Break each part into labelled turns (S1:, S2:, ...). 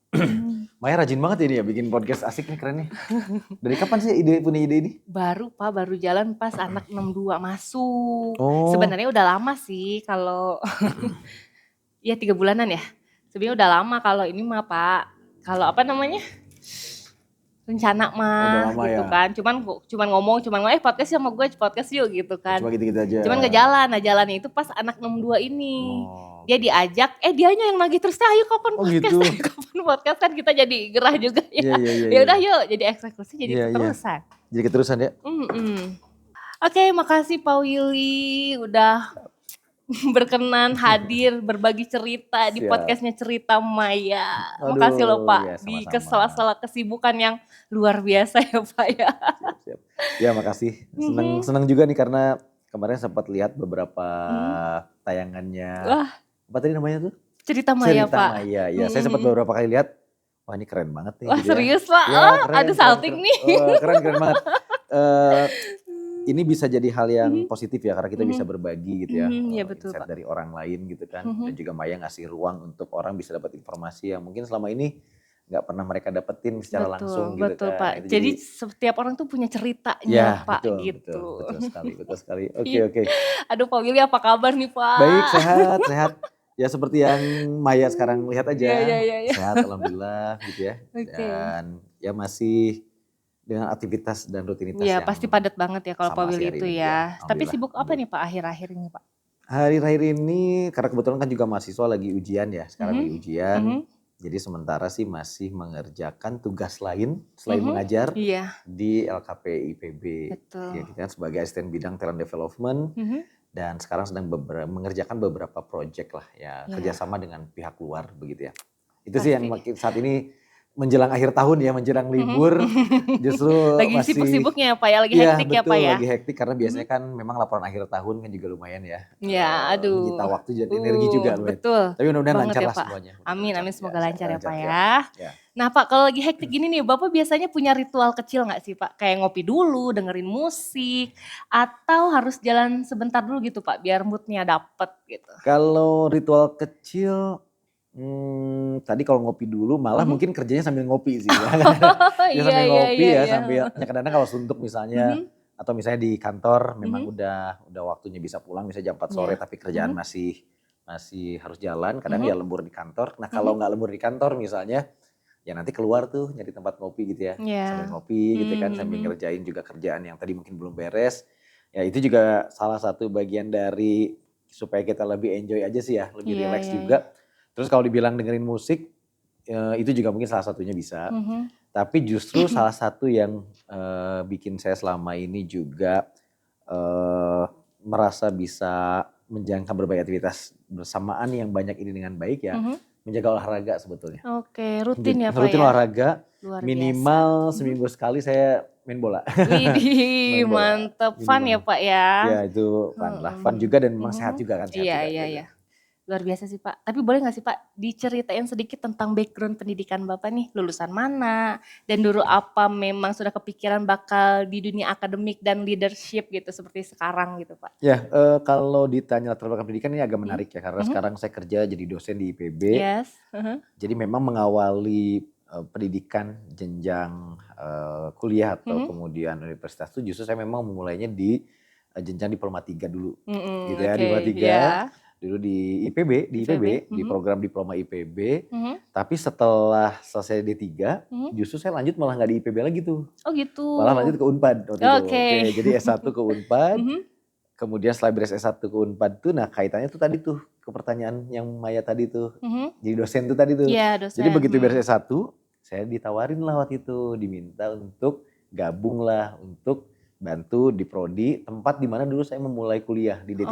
S1: Hmm.
S2: Maya rajin banget ini ya bikin podcast asik nih, keren nih. Dari kapan sih punya ide ini?
S1: Baru Pak, baru jalan pas anak 62 masuk.
S2: Oh,
S1: Sebenarnya udah lama sih kalau ya 3 bulanan ya. Sebenarnya udah lama kalau ini mah Pak. Kalau apa namanya? Rencana
S2: udah
S1: mah
S2: lama
S1: gitu
S2: ya.
S1: kan. Cuman ngomong podcast sama gue, podcast yuk gitu
S2: Oh,
S1: kan.
S2: cuma gitu-gitu aja.
S1: Cuman gak jalan. Nah jalannya itu pas anak 62 ini.
S2: Oh,
S1: Dia
S2: oke.
S1: diajak, dianya yang nagih terus, ayo kapan
S2: Oh
S1: podcast,
S2: gitu.
S1: ayo kapan podcast, kan kita jadi gerah juga
S2: Iya,
S1: ya.
S2: iya, iya,
S1: Ya
S2: iya.
S1: udah yuk, jadi eksekusi, jadi
S2: Iya, iya.
S1: keterusan.
S2: Jadi keterusan ya.
S1: Oke, makasih Pak Willy udah berkenan hadir berbagi cerita di
S2: Siap.
S1: podcastnya Cerita Maya. Makasih loh
S2: Aduh, ya
S1: Pak, di
S2: sama-sama.
S1: sela-sela kesibukan yang luar biasa ya Pak ya.
S2: Siap, siap. Ya makasih. Seneng juga nih karena kemarin sempat lihat beberapa tayangannya.
S1: Wah,
S2: Apa tadi namanya tuh?
S1: Cerita Maya
S2: Cerita
S1: Pak.
S2: Maya. Ya, saya sempat beberapa kali lihat. Wah, ini keren banget nih
S1: Wah
S2: gitu ya.
S1: serius Pak,
S2: Ya,
S1: ada salting
S2: keren.
S1: nih.
S2: Keren banget. Ini bisa jadi hal yang positif ya karena kita bisa berbagi gitu ya.
S1: Iya betul
S2: Insight
S1: Pak.
S2: dari orang lain gitu kan. Dan juga Maya ngasih ruang untuk orang bisa dapat informasi yang mungkin selama ini nggak pernah mereka dapetin secara langsung gitu
S1: Betul
S2: kan.
S1: Pak.
S2: Itu
S1: Jadi setiap orang tuh punya ceritanya
S2: ya
S1: Pak
S2: betul,
S1: gitu.
S2: betul sekali. Oke,
S1: Iya.
S2: oke.
S1: Aduh Pak Willy apa kabar nih Pak?
S2: Baik, sehat. Ya seperti yang Maya sekarang lihat aja,
S1: Iya.
S2: sehat alhamdulillah gitu ya.
S1: Oke.
S2: Dan ya masih dengan aktivitas dan rutinitas
S1: Iya
S2: yang
S1: pasti padat banget ya kalau Pak
S2: sama
S1: Willy
S2: hari
S1: itu
S2: ini.
S1: ya. Tapi
S2: Alhamdulillah.
S1: sibuk apa nih Pak akhir-akhir ini Pak?
S2: Hari-hari ini karena kebetulan kan juga mahasiswa lagi ujian ya, sekarang lagi ujian. Jadi sementara sih masih mengerjakan tugas lain selain mengajar
S1: Iya.
S2: di LKP IPB.
S1: Betul.
S2: Ya, kita sebagai asisten bidang talent development dan sekarang sedang mengerjakan beberapa project lah ya, kerjasama dengan pihak luar begitu ya. Itu sih yang saat ini menjelang akhir tahun ya, menjelang libur justru
S1: Lagi
S2: masih
S1: sibuk-sibuknya ya Pak ya, lagi hektik ya Pak
S2: betul,
S1: ya.
S2: lagi hektik karena biasanya kan memang laporan akhir tahun kan juga lumayan ya.
S1: Ya,
S2: Menyita
S1: aduh.
S2: waktu dan energi juga lumayan.
S1: Betul.
S2: Tapi mudah-mudahan
S1: Banget
S2: lancar
S1: ya,
S2: lah
S1: Pak.
S2: semuanya.
S1: Amin, semoga lancar ya Pak ya.
S2: Ya.
S1: Nah Pak, kalau lagi hektik gini nih, Bapak biasanya punya ritual kecil gak sih Pak? Kayak ngopi dulu, dengerin musik, atau harus jalan sebentar dulu gitu Pak, biar moodnya dapet gitu.
S2: Kalau ritual kecil, tadi kalau ngopi dulu malah mungkin kerjanya sambil ngopi sih ya. Ya sambil ngopi ya, sambil kadang-kadang kalau suntuk misalnya atau misalnya di kantor memang udah waktunya bisa pulang misalnya jam 4 sore tapi kerjaan masih harus jalan, kadang ya lembur di kantor. Nah kalau nggak lembur di kantor misalnya ya nanti keluar tuh nyari tempat ngopi gitu ya, sambil ngopi gitu kan, sambil ngerjain juga kerjaan yang tadi mungkin belum beres. Ya itu juga salah satu bagian dari supaya kita lebih enjoy aja sih ya, lebih relax juga. Terus kalau dibilang dengerin musik, itu juga mungkin salah satunya bisa. Tapi justru salah satu yang bikin saya selama ini juga merasa bisa menjalankan berbagai aktivitas bersamaan yang banyak ini dengan baik ya, menjaga olahraga sebetulnya.
S1: Oke, rutin ya Pak ya?
S2: Rutin olahraga,
S1: Luar
S2: minimal seminggu sekali saya main bola.
S1: Widih, mantep. Fun ya Pak ya?
S2: Ya itu fun lah, fun juga dan memang sehat juga kan.
S1: Iya. Luar biasa sih Pak. Tapi boleh gak sih Pak diceritain sedikit tentang background pendidikan Bapak nih? Lulusan mana? Dan dulu apa memang sudah kepikiran bakal di dunia akademik dan leadership gitu seperti sekarang gitu Pak?
S2: Ya kalau ditanya latar belakang pendidikan ini agak menarik ya. Karena sekarang saya kerja jadi dosen di IPB.
S1: Yes.
S2: Jadi memang mengawali pendidikan jenjang kuliah atau kemudian universitas itu justru saya memang memulainya di jenjang diploma 3 dulu. Gitu ya, diploma 3. Dulu di IPB, di program diploma IPB. Tapi setelah selesai D3, justru saya lanjut malah nggak di IPB lagi tuh.
S1: Oh gitu.
S2: Malah lanjut ke Unpad waktu itu. Oke, jadi S1 ke Unpad. Kemudian setelah beres S1 ke Unpad tuh, nah kaitannya tuh tadi tuh ke pertanyaan yang Maya tadi tuh. Jadi dosen tuh tadi tuh.
S1: Iya, dosen.
S2: Jadi begitu beres S1, saya ditawarin lah waktu itu, diminta untuk gabung lah, untuk bantu di prodi tempat di mana dulu saya memulai kuliah di D3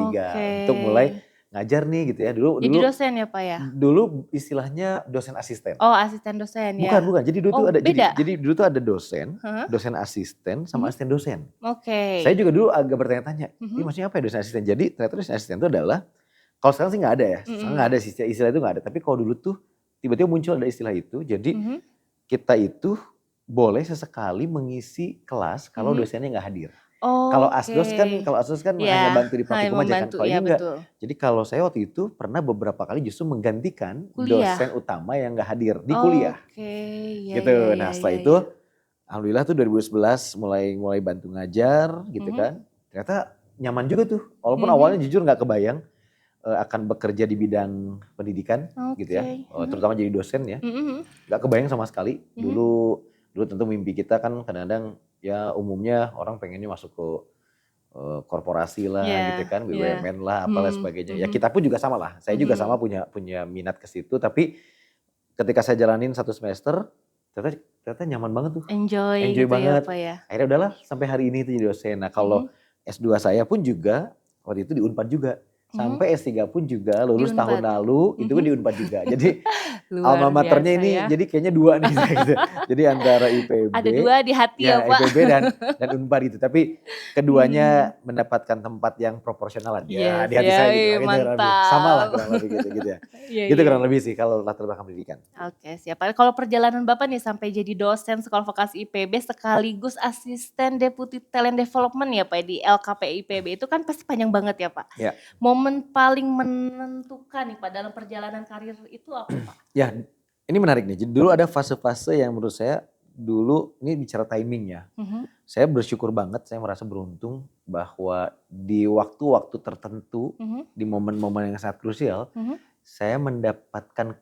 S2: untuk mulai ngajar nih gitu ya.
S1: Jadi dosen ya Pak ya?
S2: Dulu istilahnya dosen asisten.
S1: Oh, asisten dosen ya.
S2: Bukan. Jadi dulu tuh ada
S1: beda.
S2: jadi dulu tuh ada dosen asisten sama asisten dosen.
S1: Oke.
S2: Saya juga dulu agak bertanya-tanya, ini maksudnya apa ya dosen asisten? Jadi ternyata dosen asisten itu adalah, kalau sekarang sih nggak ada ya, sekarang nggak ada sih istilah itu nggak ada. Tapi kalau dulu tuh tiba-tiba muncul ada istilah itu, jadi kita itu boleh sesekali mengisi kelas kalau dosennya nggak hadir.
S1: Oke.
S2: Kalau asdos kan hanya
S1: Ya,
S2: bantu di
S1: hanya
S2: praktikum aja kan.
S1: membantu,
S2: Kalau
S1: ya
S2: ini enggak.
S1: betul.
S2: Jadi kalau saya waktu itu pernah beberapa kali justru menggantikan
S1: Kuliah?
S2: dosen utama yang nggak hadir di kuliah.
S1: Oke, ya
S2: Gitu.
S1: ya
S2: Nah
S1: ya
S2: setelah
S1: ya
S2: itu
S1: ya.
S2: alhamdulillah tuh 2011 mulai bantu ngajar gitu
S1: Mhm,
S2: kan. Ternyata nyaman juga tuh. Walaupun
S1: mhm.
S2: awalnya jujur nggak kebayang akan bekerja di bidang pendidikan gitu ya.
S1: Oke, mhm.
S2: Terutama jadi dosen ya.
S1: Mhm mhm.
S2: Nggak kebayang sama sekali.
S1: Mhm.
S2: Dulu tentu mimpi kita kan kadang-kadang ya umumnya orang pengennya masuk ke korporasi lah gitu
S1: Iya
S2: kan,
S1: iya.
S2: BUMN lah, apalah
S1: Mhm
S2: sebagainya. Ya
S1: mhm.
S2: kita pun juga sama lah. Saya juga sama
S1: Mhm.
S2: punya minat ke situ. Tapi ketika saya jalanin 1 semester, ternyata nyaman banget tuh.
S1: Enjoy
S2: Enjoy
S1: gitu ya,
S2: banget.
S1: Pak, ya?
S2: Akhirnya udahlah sampai hari ini tuh jadi dosen. Nah kalau
S1: Mhm
S2: S2 saya pun juga waktu itu di Unpad juga.
S1: mhm.
S2: Sampai S3 pun juga
S1: Di
S2: lulus tahun
S1: Unpad?
S2: lalu itu pun
S1: Mhm.
S2: di Unpad juga. Jadi
S1: Luar
S2: alma maternya
S1: biasa
S2: ini
S1: ya.
S2: jadi kayaknya 2 nih saya gitu. Jadi antara IPB,
S1: Ada 2 di hati ya,
S2: ya
S1: Pak?
S2: IPB dan Unpad gitu. Tapi
S1: Mhm
S2: keduanya
S1: mhm.
S2: mendapatkan tempat yang proporsional lah ya
S1: Yes,
S2: di hati
S1: ya,
S2: saya gitu lah
S1: ih
S2: gitu kurang lebih. Samalah
S1: mantap.
S2: kurang lebih gitu ya.
S1: Iya
S2: Gitu
S1: iya
S2: kurang
S1: iya.
S2: lebih sih kalau latar belakang pendidikan.
S1: Oke siap, Pak. Kalau perjalanan Bapak nih sampai jadi dosen sekolah vokasi IPB sekaligus asisten deputi talent development ya, Pak, di LKP IPB itu kan pasti panjang banget ya, Pak.
S2: Ya,
S1: Momen paling menentukan nih, Pak, dalam perjalanan karir itu apa, Pak?
S2: ya ini menarik nih. Jadi dulu ada fase-fase yang menurut saya dulu ini bicara timing ya.
S1: Mhm
S2: Saya bersyukur banget, saya merasa beruntung bahwa di waktu-waktu tertentu,
S1: mhm
S2: di momen-momen yang sangat krusial,
S1: mhm
S2: saya mendapatkan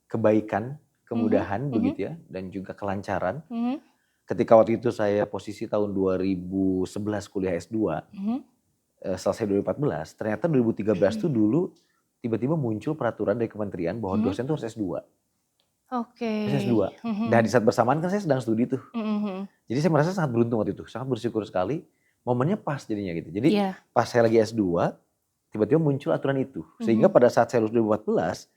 S2: kebaikan,
S1: mhm
S2: kemudahan
S1: mhm
S2: begitu ya, dan juga kelancaran.
S1: mhm
S2: Ketika waktu itu saya posisi tahun 2011 kuliah S2,
S1: mhm.
S2: selesai 2014, ternyata 2013 tuh dulu tiba-tiba muncul peraturan dari kementerian bahwa
S1: Mhm.
S2: dosen tuh harus S2.
S1: Oke.
S2: Harus S2. Nah di
S1: Mhm
S2: saat bersamaan kan saya sedang studi tuh.
S1: mhm mhm.
S2: Jadi saya merasa sangat beruntung waktu itu, sangat bersyukur sekali. Momennya pas jadinya gitu. Jadi
S1: Iya.
S2: pas saya lagi S2, tiba-tiba muncul aturan itu. Sehingga
S1: Mhm.
S2: pada saat saya lulus 2014,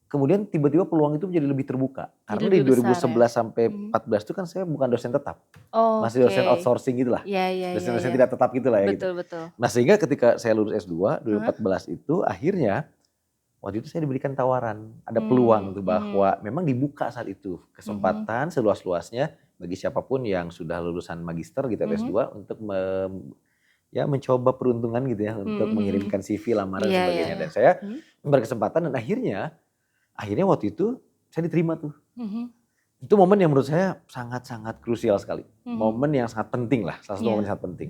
S2: kemudian tiba-tiba peluang itu menjadi lebih terbuka.
S1: Jadi
S2: Karena di
S1: lebih besar ya?
S2: 2011 sampai
S1: Mhm.
S2: 14 itu kan saya bukan dosen tetap. Masih
S1: Oke.
S2: dosen outsourcing gitulah.
S1: Iya iya iya
S2: Dosen-dosen
S1: iya.
S2: tidak tetap gitulah ya gitu.
S1: Betul betul.
S2: Nah sehingga ketika saya lulus S2
S1: Heeh.
S2: 2014 itu akhirnya waktu itu saya diberikan tawaran, ada peluang tuh
S1: Mhm
S2: bahwa memang dibuka saat itu
S1: mhm
S2: kesempatan seluas-luasnya bagi siapapun yang sudah lulusan magister gitu atau
S1: mhm
S2: S2 untuk ya mencoba peruntungan gitu ya untuk
S1: mhm mhm.
S2: mengirimkan CV, lamaran dan
S1: Iya iya
S2: sebagainya
S1: iya.
S2: dan saya
S1: Mhm
S2: berkesempatan dan akhirnya waktu itu saya diterima tuh.
S1: mhm
S2: Itu momen yang menurut saya sangat-sangat krusial sekali.
S1: mhm.
S2: Momen yang sangat penting lah, salah satu momen
S1: Iya.
S2: yang sangat penting.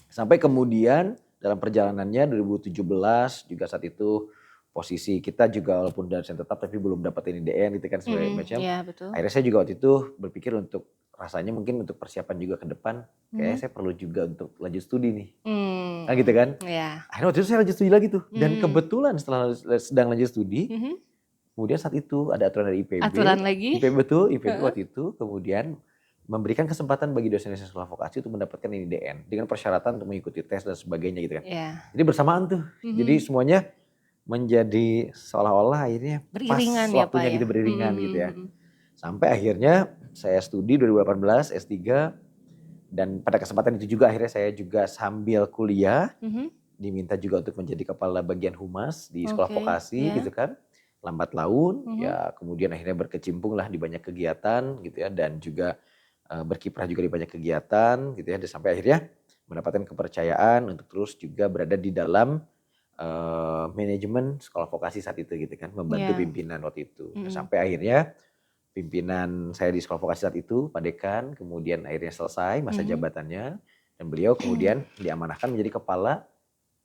S2: Sampai kemudian dalam perjalanannya 2017 juga saat itu posisi kita juga walaupun dosen tetap tapi belum dapat IDN gitu kan segala
S1: Mhm.
S2: macam.
S1: Iya betul.
S2: Akhirnya saya juga waktu itu berpikir untuk rasanya mungkin untuk persiapan juga ke depan kayaknya
S1: Mhm.
S2: saya perlu juga untuk lanjut studi nih. Kan gitu
S1: Mmm.
S2: kan.
S1: Iya.
S2: Akhirnya waktu itu saya lanjut studi lagi tuh dan
S1: Mmm.
S2: kebetulan setelah sedang lanjut studi
S1: Mhm.
S2: kemudian saat itu ada aturan dari IPB,
S1: Aturan lagi?
S2: IPB betul, IPB
S1: Heeh.
S2: waktu itu kemudian memberikan kesempatan bagi dosen-dosen sekolah vokasi untuk mendapatkan IDN dengan persyaratan untuk mengikuti tes dan sebagainya gitu kan.
S1: Iya.
S2: Jadi bersamaan tuh, jadi
S1: Mhm.
S2: semuanya menjadi seolah-olah akhirnya pas
S1: Beriringan ya, Pak,
S2: waktunya
S1: ya?
S2: gitu
S1: Mhm
S2: beriringan gitu
S1: mhm
S2: ya.
S1: mhm.
S2: Sampai akhirnya saya studi 2018 S3 dan pada kesempatan itu juga akhirnya saya juga sambil kuliah
S1: Mhm.
S2: diminta juga untuk menjadi kepala bagian humas di sekolah
S1: Oke.
S2: vokasi gitu
S1: Iya.
S2: kan. Lambat laun
S1: Mhm.
S2: ya kemudian akhirnya berkecimpung lah di banyak kegiatan gitu ya dan juga berkiprah juga di banyak kegiatan gitu ya dan sampai akhirnya mendapatkan kepercayaan untuk terus juga berada di dalam manajemen sekolah vokasi saat itu gitu kan, membantu
S1: Iya.
S2: pimpinan waktu itu. Nah,
S1: Mhm.
S2: sampai akhirnya pimpinan saya di sekolah vokasi saat itu, Pak Dekan, kemudian akhirnya selesai masa
S1: Mhm.
S2: jabatannya dan beliau kemudian diamanahkan menjadi kepala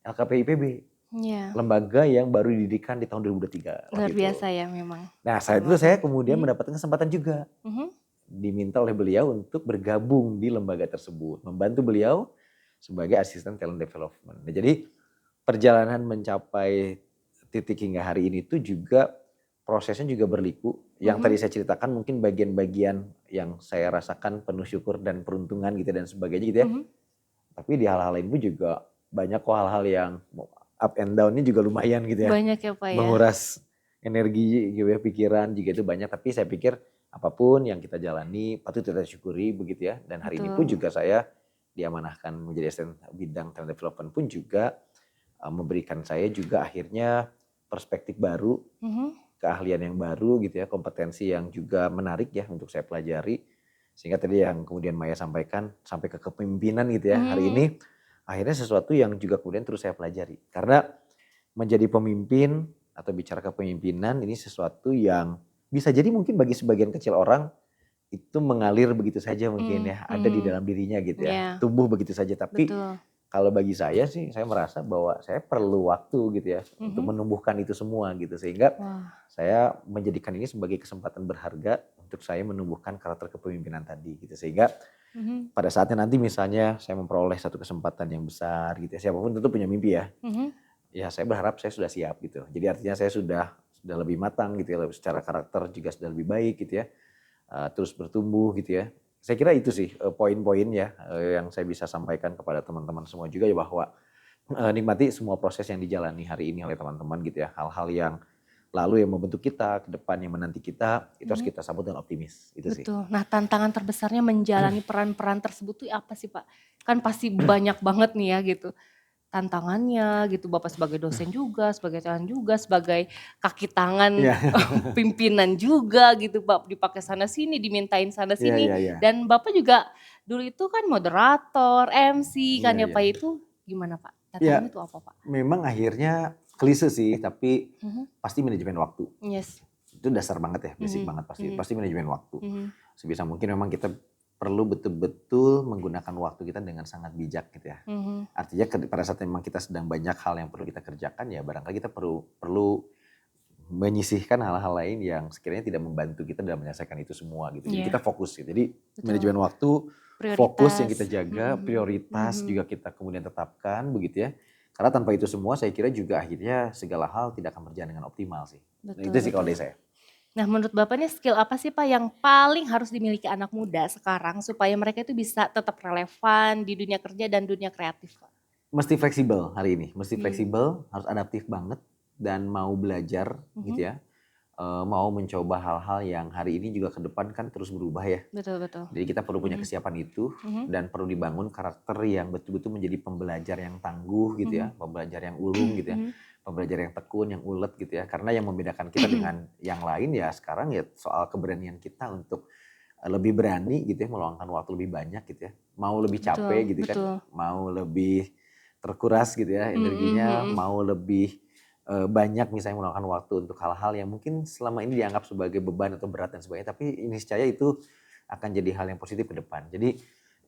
S2: LKP IPB,
S1: Iya.
S2: lembaga yang baru didirikan di tahun 2003
S1: Luar
S2: waktu itu.
S1: biasa ya memang,
S2: Nah, saat itu saya
S1: almarhum.
S2: kemudian
S1: Mhm
S2: mendapatkan kesempatan juga
S1: mhm.
S2: diminta oleh beliau untuk bergabung di lembaga tersebut, membantu beliau sebagai asisten talent development. Nah, jadi perjalanan mencapai titik hingga hari ini tuh juga prosesnya juga berliku. Yang tadi
S1: Mhm
S2: saya ceritakan mungkin bagian-bagian yang saya rasakan penuh syukur dan peruntungan gitu dan sebagainya gitu ya.
S1: mhm.
S2: Tapi di hal-hal lain pun juga banyak kok hal-hal yang up and down-nya juga lumayan gitu ya.
S1: Banyak ya, Pak, ya?
S2: Menguras energi gitu ya, pikiran juga itu banyak. Tapi saya pikir apapun yang kita jalani patut kita syukuri begitu ya. Dan hari ini pun
S1: Betul.
S2: juga saya diamanahkan menjadi asisten bidang talent development pun juga memberikan saya juga akhirnya perspektif baru,
S1: Mhm
S2: keahlian yang baru gitu ya, kompetensi yang juga menarik ya untuk saya pelajari. Sehingga tadi yang kemudian Maya sampaikan sampai ke kepemimpinan gitu ya. Hari
S1: Mhm.
S2: ini akhirnya sesuatu yang juga kemudian terus saya pelajari. Karena menjadi pemimpin atau bicara kepemimpinan ini sesuatu yang bisa jadi mungkin bagi sebagian kecil orang itu mengalir begitu saja mungkin
S1: Mhm
S2: ya, ada di
S1: mhm.
S2: dalam dirinya gitu ya,
S1: Iya,
S2: tumbuh begitu saja. Tapi
S1: betul.
S2: kalau bagi saya sih, saya merasa bahwa saya perlu waktu gitu ya untuk
S1: Mhm.
S2: menumbuhkan itu semua gitu. Sehingga
S1: Wah.
S2: saya menjadikan ini sebagai kesempatan berharga untuk saya menumbuhkan karakter kepemimpinan tadi gitu. Sehingga
S1: Mhm.
S2: pada saatnya nanti misalnya saya memperoleh satu kesempatan yang besar gitu ya, siapapun tentu punya mimpi ya.
S1: Mhm.
S2: Ya saya berharap saya sudah siap gitu. Jadi artinya saya sudah lebih matang gitu ya, secara karakter juga sudah lebih baik gitu ya, terus bertumbuh gitu ya. Saya kira itu sih poin-poin ya yang saya bisa sampaikan kepada teman-teman semua juga ya, bahwa nikmati semua proses yang dijalani hari ini oleh teman-teman gitu ya. Hal-hal yang lalu yang membentuk kita, ke depan yang menanti kita, itu harus
S1: Mhm.
S2: kita sambut dengan optimis, itu sih.
S1: Betul. Nah, tantangan terbesarnya menjalani peran-peran tersebut tuh apa sih, Pak? Kan pasti banyak banget nih ya gitu, tantangannya gitu, Bapak sebagai dosen juga, sebagai calon juga, sebagai kaki tangan
S2: Iya,
S1: pimpinan juga gitu, Pak, dipakai sana sini, dimintain sana
S2: iya,
S1: sini,
S2: iya, iya.
S1: dan Bapak juga dulu itu kan moderator, MC kan
S2: Iya,
S1: ya,
S2: iya.
S1: Pak, itu gimana, Pak?
S2: Ya,
S1: Tantangannya tuh apa, Pak?
S2: memang akhirnya klise sih, tapi
S1: Mhm.
S2: pasti manajemen waktu.
S1: Yes.
S2: Itu dasar banget ya, basic
S1: Mhm
S2: banget pasti.
S1: mhm
S2: Pasti manajemen waktu.
S1: mhm
S2: Sebisa mungkin memang kita perlu betul-betul menggunakan waktu kita dengan sangat bijak gitu ya.
S1: mhm.
S2: Artinya pada saat memang kita sedang banyak hal yang perlu kita kerjakan, ya barangkali kita perlu menyisihkan hal-hal lain yang sekiranya tidak membantu kita dalam menyelesaikan itu semua gitu. Jadi kita
S1: Iya,
S2: fokus gitu. Jadi
S1: betul.
S2: manajemen waktu, fokus yang kita
S1: Prioritas.
S2: jaga,
S1: Mhm mhm
S2: prioritas
S1: mhm.
S2: juga kita kemudian tetapkan begitu ya. Karena tanpa itu semua saya kira juga akhirnya segala hal tidak akan berjalan dengan optimal sih. Nah, itu
S1: Betul
S2: sih kalau
S1: betul.
S2: dari saya.
S1: Nah, menurut Bapak nih skill apa sih, Pak, yang paling harus dimiliki anak muda sekarang supaya mereka itu bisa tetap relevan di dunia kerja dan dunia kreatif, Pak?
S2: Mesti fleksibel hari ini, mesti
S1: Mmm.
S2: fleksibel, harus adaptif banget dan mau belajar
S1: Mhm.
S2: gitu ya. Mau mencoba hal-hal yang hari ini juga ke depan kan terus berubah ya.
S1: Betul betul.
S2: Jadi kita perlu punya
S1: Mhm
S2: kesiapan itu
S1: mhm
S2: dan perlu dibangun karakter yang betul-betul menjadi pembelajar yang tangguh gitu
S1: mhm
S2: ya, pembelajar yang ulung gitu ya,
S1: mhm
S2: pembelajar yang tekun, yang ulet gitu ya. Karena yang membedakan kita dengan yang lain ya sekarang ya soal keberanian kita untuk lebih berani gitu ya, meluangkan waktu lebih banyak gitu ya. Mau lebih
S1: betul
S2: capek gitu kan,
S1: betul.
S2: mau lebih terkuras gitu ya
S1: Mhm
S2: energinya,
S1: mhm.
S2: mau lebih banyak misalnya meluangkan waktu untuk hal-hal yang mungkin selama ini dianggap sebagai beban atau berat dan sebagainya, tapi niscaya itu akan jadi hal yang positif ke depan. Jadi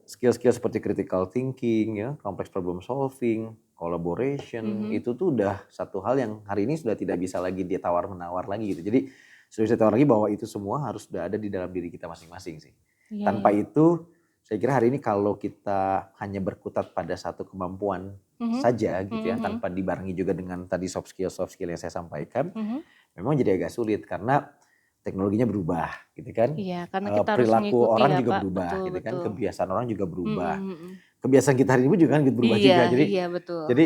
S2: skill-skill seperti critical thinking ya, complex problem solving, collaboration,
S1: Mhm.
S2: itu tuh udah satu hal yang hari ini sudah tidak bisa lagi ditawar-menawar lagi gitu. Jadi sudah bisa ditawar lagi bahwa itu semua harus sudah ada di dalam diri kita masing-masing sih.
S1: Iya
S2: Tanpa
S1: iya.
S2: itu saya kira hari ini kalau kita hanya berkutat pada satu kemampuan
S1: Mhm.
S2: saja gitu
S1: Mhm
S2: ya,
S1: mhm.
S2: tanpa dibarengi juga dengan tadi soft skill yang saya sampaikan,
S1: Mhm.
S2: memang jadi agak sulit karena teknologinya berubah gitu kan.
S1: Iya, karena kita harus
S2: Perilaku
S1: mengikuti
S2: orang
S1: ya,
S2: juga
S1: Pak.
S2: berubah
S1: Betul
S2: gitu kan,
S1: betul.
S2: kebiasaan orang juga berubah.
S1: Mhm mhm.
S2: Kebiasaan kita hari ini juga kan berubah
S1: Iya
S2: juga. Jadi
S1: iya betul.
S2: jadi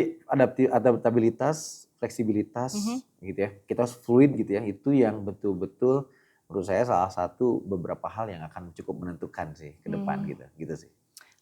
S2: adaptabilitas,
S1: Mhm.
S2: fleksibilitas gitu ya. Kita harus fluid gitu ya. Itu yang betul-betul menurut saya salah satu beberapa hal yang akan cukup menentukan sih ke depan
S1: Mmm.
S2: gitu. Gitu sih.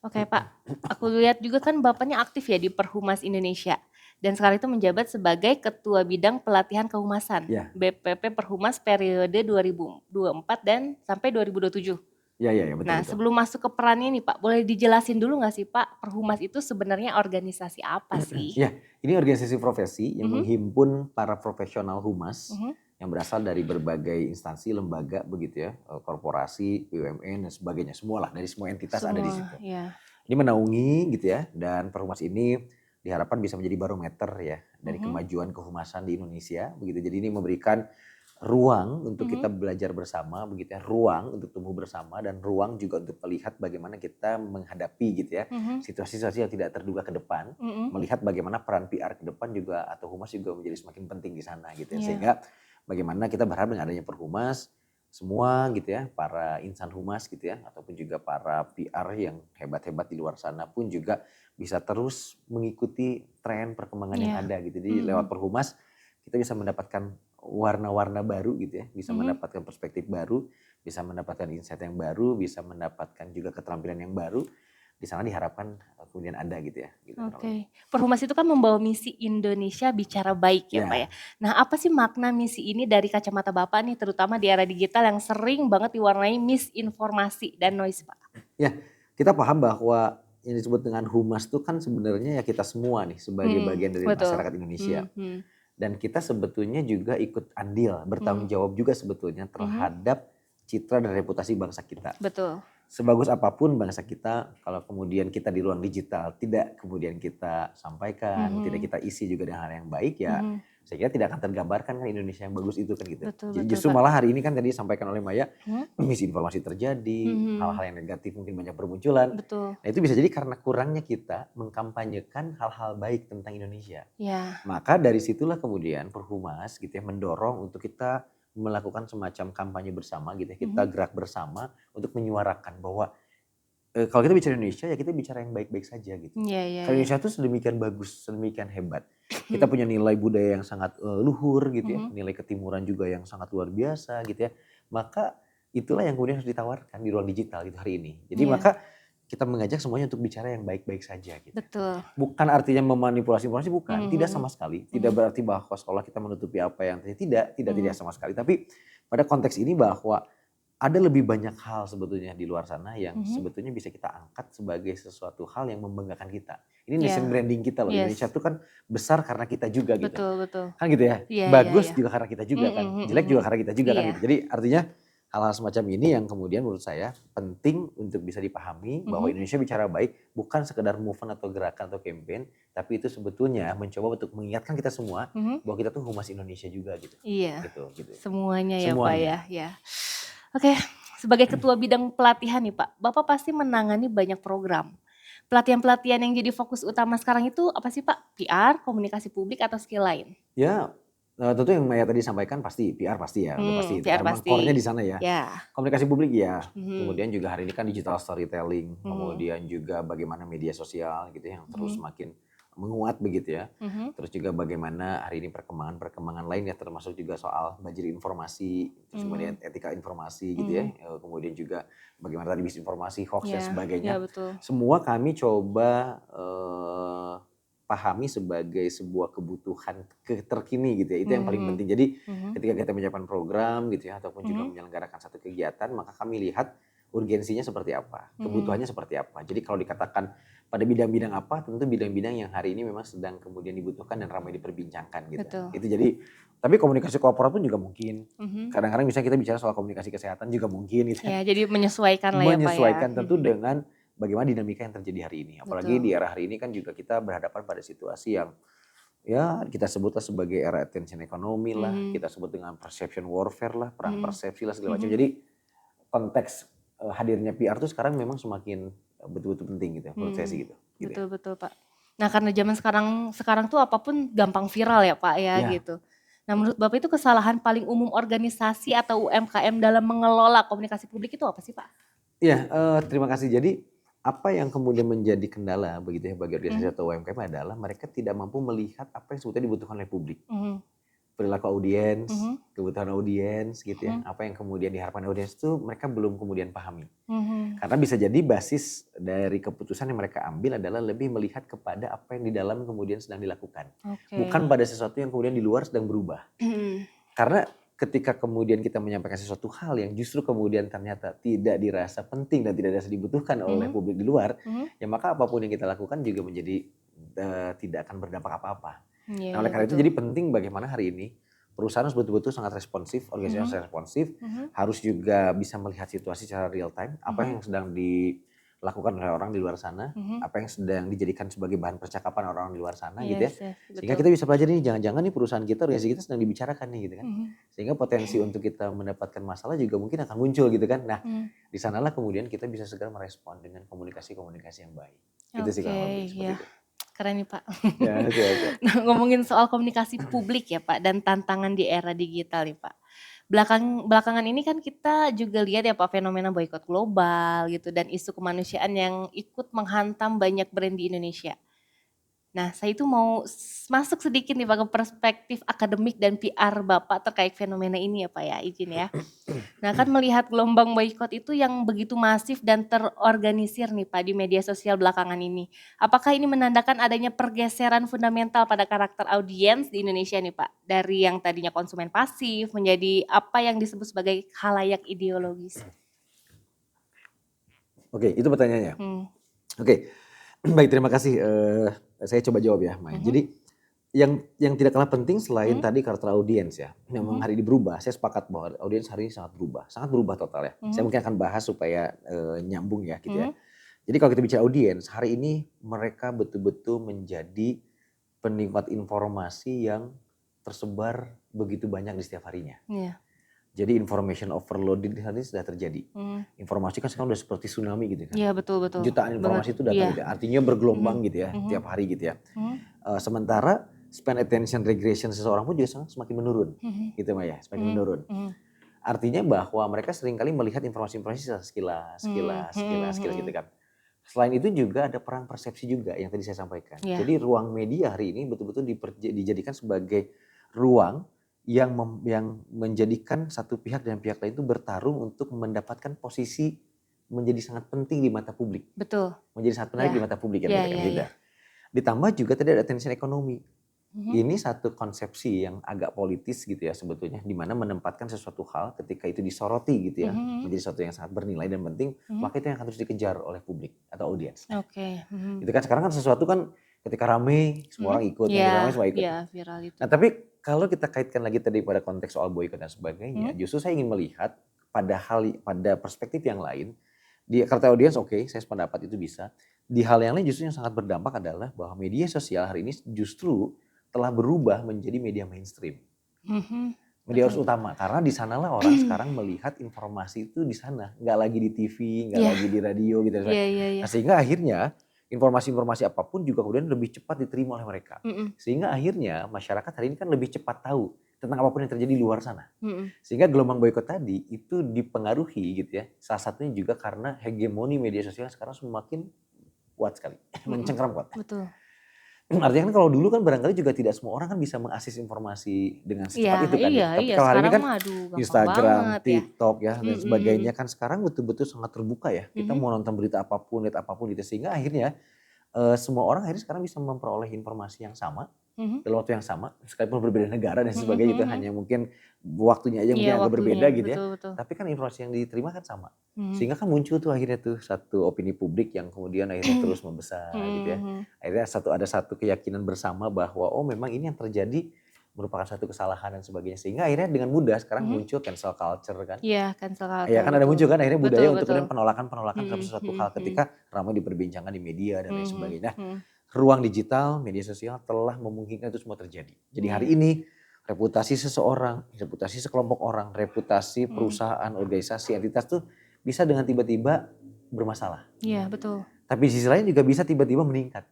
S1: Oke Pak, aku lihat juga kan Bapaknya aktif ya di Perhumas Indonesia, dan sekarang itu menjabat sebagai Ketua Bidang Pelatihan Kehumasan,
S2: Ya,
S1: BPP Perhumas periode 2024 dan sampai 2027.
S2: ya, ya, ya, betul
S1: Nah,
S2: betul.
S1: sebelum masuk ke perannya nih Pak, boleh dijelasin dulu nggak sih Pak, Perhumas itu sebenarnya organisasi apa sih?
S2: Ya, ini organisasi profesi yang
S1: Mhm
S2: menghimpun para profesional humas
S1: mhm
S2: yang berasal dari berbagai instansi, lembaga begitu ya, korporasi, BUMN dan sebagainya, semualah dari semua entitas ada di
S1: semua,
S2: situ.
S1: ya.
S2: Ini menaungi gitu ya, dan Perhumas ini diharapkan bisa menjadi barometer ya dari
S1: Mhm
S2: kemajuan kehumasan di Indonesia begitu. Jadi ini memberikan ruang untuk
S1: mhm
S2: kita belajar bersama begitu ya, ruang untuk tumbuh bersama dan ruang juga untuk melihat bagaimana kita menghadapi gitu ya
S1: mhm
S2: situasi-situasi yang tidak terduga ke depan,
S1: mhm.
S2: melihat bagaimana peran PR ke depan juga atau humas juga menjadi semakin penting di sana gitu ya.
S1: Iya.
S2: Sehingga bagaimana kita berharap dengan adanya Perhumas semua gitu ya, para insan humas gitu ya, ataupun juga para PR yang hebat-hebat di luar sana pun juga bisa terus mengikuti tren perkembangan yang
S1: Iya.
S2: ada gitu. Jadi lewat
S1: Mhm
S2: Perhumas kita bisa mendapatkan warna-warna baru gitu ya, bisa
S1: mhm
S2: mendapatkan perspektif baru, bisa mendapatkan insight yang baru, bisa mendapatkan juga keterampilan yang baru. di sana diharapkan kemudian ada gitu ya. Gitu.
S1: Oke. Perhumas itu kan membawa misi Indonesia bicara baik ya Pak ya. Nah apa sih makna misi ini dari kacamata Bapak nih terutama di era digital yang sering banget diwarnai misinformasi dan noise Pak?
S2: Ya, kita paham bahwa yang disebut dengan humas itu kan sebenarnya ya kita semua nih sebagai bagian dari
S1: Betul.
S2: masyarakat Indonesia. Dan kita sebetulnya juga ikut andil, bertanggung jawab juga sebetulnya terhadap citra dan reputasi bangsa kita.
S1: Betul.
S2: Sebagus apapun bangsa kita, kalau kemudian kita di ruang digital tidak kemudian kita sampaikan, tidak kita isi juga dengan hal yang baik ya, saya kira tidak akan tergambarkan kan Indonesia yang bagus itu kan gitu.
S1: Betul,
S2: Jadi
S1: betul,
S2: justru
S1: Pak.
S2: malah hari ini kan tadi disampaikan oleh Maya, misinformasi terjadi, hal-hal yang negatif mungkin banyak bermunculan.
S1: Betul.
S2: Nah itu bisa jadi karena kurangnya kita mengkampanyekan hal-hal baik tentang Indonesia.
S1: Ya.
S2: Maka dari situlah kemudian Perhumas gitu ya mendorong untuk kita melakukan semacam kampanye bersama gitu ya, kita gerak bersama untuk menyuarakan bahwa kalau kita bicara Indonesia ya kita bicara yang baik-baik saja gitu.
S1: Iya.
S2: Karena Indonesia itu sedemikian bagus, sedemikian hebat. Kita punya nilai budaya yang sangat luhur gitu ya, nilai ketimuran juga yang sangat luar biasa gitu ya. Maka itulah yang kemudian harus ditawarkan di ruang digital gitu hari ini. Jadi maka kita mengajak semuanya untuk bicara yang baik-baik saja gitu.
S1: Betul.
S2: Bukan artinya memanipulasi informasi, bukan. Tidak sama sekali. Tidak berarti bahwa sekolah kita menutupi apa yang terjadi. Tidak sama sekali. Tapi pada konteks ini bahwa ada lebih banyak hal sebetulnya di luar sana yang sebetulnya bisa kita angkat sebagai sesuatu hal yang membanggakan kita. Ini nation branding kita loh. Indonesia itu kan besar karena kita juga gitu.
S1: Betul.
S2: Kan gitu ya. Bagus juga karena kita juga kan. Jelek juga karena kita juga kan gitu. Jadi artinya hal-hal semacam ini yang kemudian menurut saya penting untuk bisa dipahami bahwa Indonesia bicara baik bukan sekedar movement atau gerakan atau campaign, tapi itu sebetulnya mencoba untuk mengingatkan kita semua bahwa kita tuh humas Indonesia juga gitu.
S1: Iya.
S2: Gitu.
S1: Semuanya ya Pak ya. Oke, sebagai ketua bidang pelatihan nih Pak, Bapak pasti menangani banyak program. Pelatihan-pelatihan yang jadi fokus utama sekarang itu apa sih Pak? PR, komunikasi publik atau skill lain?
S2: Ya, tentu yang Maya tadi sampaikan pasti PR pasti ya, udah pasti.
S1: PR
S2: Karena
S1: pasti.
S2: core-nya di sana ya.
S1: Ya.
S2: Komunikasi publik ya. Kemudian juga hari ini kan digital storytelling, kemudian juga bagaimana media sosial gitu ya, yang terus makin menguat begitu ya. Terus juga bagaimana hari ini perkembangan lain ya, termasuk juga soal banjir informasi, terus kemudian etika informasi gitu ya. Kemudian juga bagaimana tadi misinformasi, hoax dan sebagainya.
S1: Ya, betul.
S2: Semua kami coba pahami sebagai sebuah kebutuhan terkini gitu ya. Itu yang paling penting. Jadi ketika kita menyiapkan program gitu ya, ataupun juga menyelenggarakan satu kegiatan, maka kami lihat urgensinya seperti apa, kebutuhannya seperti apa. Jadi kalau dikatakan pada bidang-bidang apa, tentu bidang-bidang yang hari ini memang sedang kemudian dibutuhkan dan ramai diperbincangkan gitu.
S1: Betul.
S2: Itu jadi, tapi komunikasi korporat pun juga mungkin. Kadang-kadang misalnya kita bicara soal komunikasi kesehatan juga mungkin gitu.
S1: Ya, jadi menyesuaikan lah ya Pak ya.
S2: Menyesuaikan tentu dengan bagaimana dinamika yang terjadi hari ini. Apalagi di era hari ini kan juga kita berhadapan pada situasi yang ya kita sebutlah sebagai era attention economy lah, kita sebut dengan perception warfare lah, perang persepsi lah segala macam. Jadi konteks hadirnya PR tuh sekarang memang semakin betul-betul penting gitu ya, menurut saya sih gitu.
S1: Betul Pak. Nah karena zaman sekarang tuh apapun gampang viral ya Pak ya gitu. Nah menurut Bapak itu kesalahan paling umum organisasi atau UMKM dalam mengelola komunikasi publik itu apa sih Pak?
S2: Iya, terima kasih. Jadi apa yang kemudian menjadi kendala begitu ya bagi organisasi atau UMKM adalah mereka tidak mampu melihat apa yang sebetulnya dibutuhkan oleh publik. Perilaku audiens, kebutuhan audiens gitu ya. Apa yang kemudian diharapkan audiens itu mereka belum kemudian pahami. Karena bisa jadi basis dari keputusan yang mereka ambil adalah lebih melihat kepada apa yang di dalam kemudian sedang dilakukan. Bukan pada sesuatu yang kemudian di luar sedang berubah. Karena ketika kemudian kita menyampaikan sesuatu hal yang justru kemudian ternyata tidak dirasa penting dan tidak dirasa dibutuhkan oleh publik di luar, ya maka apapun yang kita lakukan juga menjadi tidak akan berdampak apa-apa. Nah oleh karena itu jadi penting bagaimana hari ini perusahaan harus betul-betul sangat responsif, organisasi harus responsif, harus juga bisa melihat situasi secara real time, apa yang sedang dilakukan oleh orang di luar sana, apa yang sedang dijadikan sebagai bahan percakapan orang di luar sana gitu ya. Sehingga kita bisa pelajari nih jangan-jangan nih perusahaan kita, organisasi kita sedang dibicarakan nih gitu kan. Sehingga potensi untuk kita mendapatkan masalah juga mungkin akan muncul gitu kan. Nah di sanalah kemudian kita bisa segera merespon dengan komunikasi-komunikasi yang baik. Itu sih kalau seperti itu.
S1: Keren nih Pak.
S2: Ya,
S1: Nah, ngomongin soal komunikasi publik ya Pak dan tantangan di era digital nih Pak. Belakangan ini kan kita juga lihat ya Pak fenomena boykot global gitu dan isu kemanusiaan yang ikut menghantam banyak brand di Indonesia. Nah, saya itu mau masuk sedikit nih Pak ke perspektif akademik dan PR Bapak terkait fenomena ini ya Pak ya, izin ya. Nah kan melihat gelombang boikot itu yang begitu masif dan terorganisir nih Pak di media sosial belakangan ini. Apakah ini menandakan adanya pergeseran fundamental pada karakter audiens di Indonesia nih Pak? Dari yang tadinya konsumen pasif menjadi apa yang disebut sebagai khalayak ideologis.
S2: Oke, itu pertanyaannya. Oke, baik terima kasih. Saya coba jawab ya, Mai. Jadi yang tidak kalah penting selain tadi karakter audiens ya, memang hari ini berubah. Saya sepakat bahwa audiens hari ini sangat berubah total ya. Saya mungkin akan bahas supaya nyambung ya gitu ya. Jadi kalau kita bicara audiens, hari ini mereka betul-betul menjadi penikmat informasi yang tersebar begitu banyak di setiap harinya. Jadi information overloaded hari ini sudah terjadi. Informasi kan sekarang udah seperti tsunami gitu kan.
S1: Iya betul.
S2: Jutaan informasi itu datang gitu ya. Artinya bergelombang gitu ya tiap hari gitu ya. Sementara span attention regression seseorang pun juga semakin menurun. Gitu Maya, semakin menurun. Artinya bahwa mereka seringkali melihat informasi-informasi sekilas gitu kan. Selain itu juga ada perang persepsi juga yang tadi saya sampaikan. Jadi ruang media hari ini betul-betul dijadikan sebagai ruang yang menjadikan satu pihak dan pihak lain itu bertarung untuk mendapatkan posisi menjadi sangat penting di mata publik.
S1: Betul.
S2: Menjadi sangat menarik di mata publik kan. Ditambah juga tadi ada tension ekonomi. Ini satu konsepsi yang agak politis gitu ya sebetulnya, di mana menempatkan sesuatu hal ketika itu disoroti gitu ya, menjadi sesuatu yang sangat bernilai dan penting, maka itu yang akan terus dikejar oleh publik atau audiens. Itu kan sekarang kan sesuatu kan ketika rame semua orang ikut, rame semua ikut.
S1: Viral itu.
S2: Nah tapi kalau kita kaitkan lagi tadi pada konteks soal boykot dan sebagainya, justru saya ingin melihat pada perspektif yang lain, di kata audiens oke, saya sependapat itu bisa. Di hal yang lain justru yang sangat berdampak adalah bahwa media sosial hari ini justru telah berubah menjadi media mainstream. Media arus utama, karena di sanalah orang sekarang melihat informasi itu di sana, nggak lagi di TV, nggak lagi di radio gitu. Nah, sehingga akhirnya informasi-informasi apapun juga kemudian lebih cepat diterima oleh mereka. Sehingga akhirnya masyarakat hari ini kan lebih cepat tahu tentang apapun yang terjadi di luar sana. Sehingga gelombang boikot tadi itu dipengaruhi gitu ya. Salah satunya juga karena hegemoni media sosial sekarang semakin kuat sekali, mencengkeram kuat.
S1: Betul.
S2: Artinya kan kalau dulu kan barangkali juga tidak semua orang kan bisa mengakses informasi dengan secepat itu kan. Tapi kalau hari ini kan Instagram, TikTok ya dan sebagainya kan sekarang betul-betul sangat terbuka ya. Kita mau nonton berita apapun, lihat apapun gitu. Sehingga akhirnya semua orang akhirnya sekarang bisa memperoleh informasi yang sama dalam waktu yang sama, sekalipun berbeda negara dan sebagainya itu hanya mungkin waktunya aja mungkin agak berbeda gitu ya. Tapi kan informasi yang diterima kan sama. Sehingga kan muncul tuh akhirnya tuh satu opini publik yang kemudian akhirnya terus membesar gitu ya. Akhirnya ada satu keyakinan bersama bahwa oh memang ini yang terjadi merupakan satu kesalahan dan sebagainya. Sehingga akhirnya dengan mudah sekarang muncul cancel culture kan.
S1: Iya cancel culture.
S2: Ya kan ada muncul kan akhirnya budaya untuk kemudian penolakan terhadap sesuatu hal ketika ramai diperbincangkan di media dan lain sebagainya. Ruang digital, media sosial telah memungkinkan itu semua terjadi. Jadi hari ini reputasi seseorang, reputasi sekelompok orang, reputasi perusahaan, organisasi, entitas tuh bisa dengan tiba-tiba bermasalah.
S1: Iya betul.
S2: Tapi di sisi lain juga bisa tiba-tiba meningkat.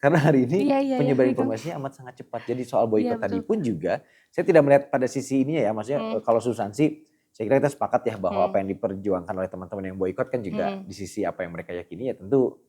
S2: Karena hari ini penyebaran informasinya amat sangat cepat. Jadi soal boykot tadi pun juga, saya tidak melihat pada sisi ini ya, maksudnya kalau substansi, saya kira kita sepakat ya bahwa apa yang diperjuangkan oleh teman-teman yang boykot kan juga di sisi apa yang mereka yakini ya tentu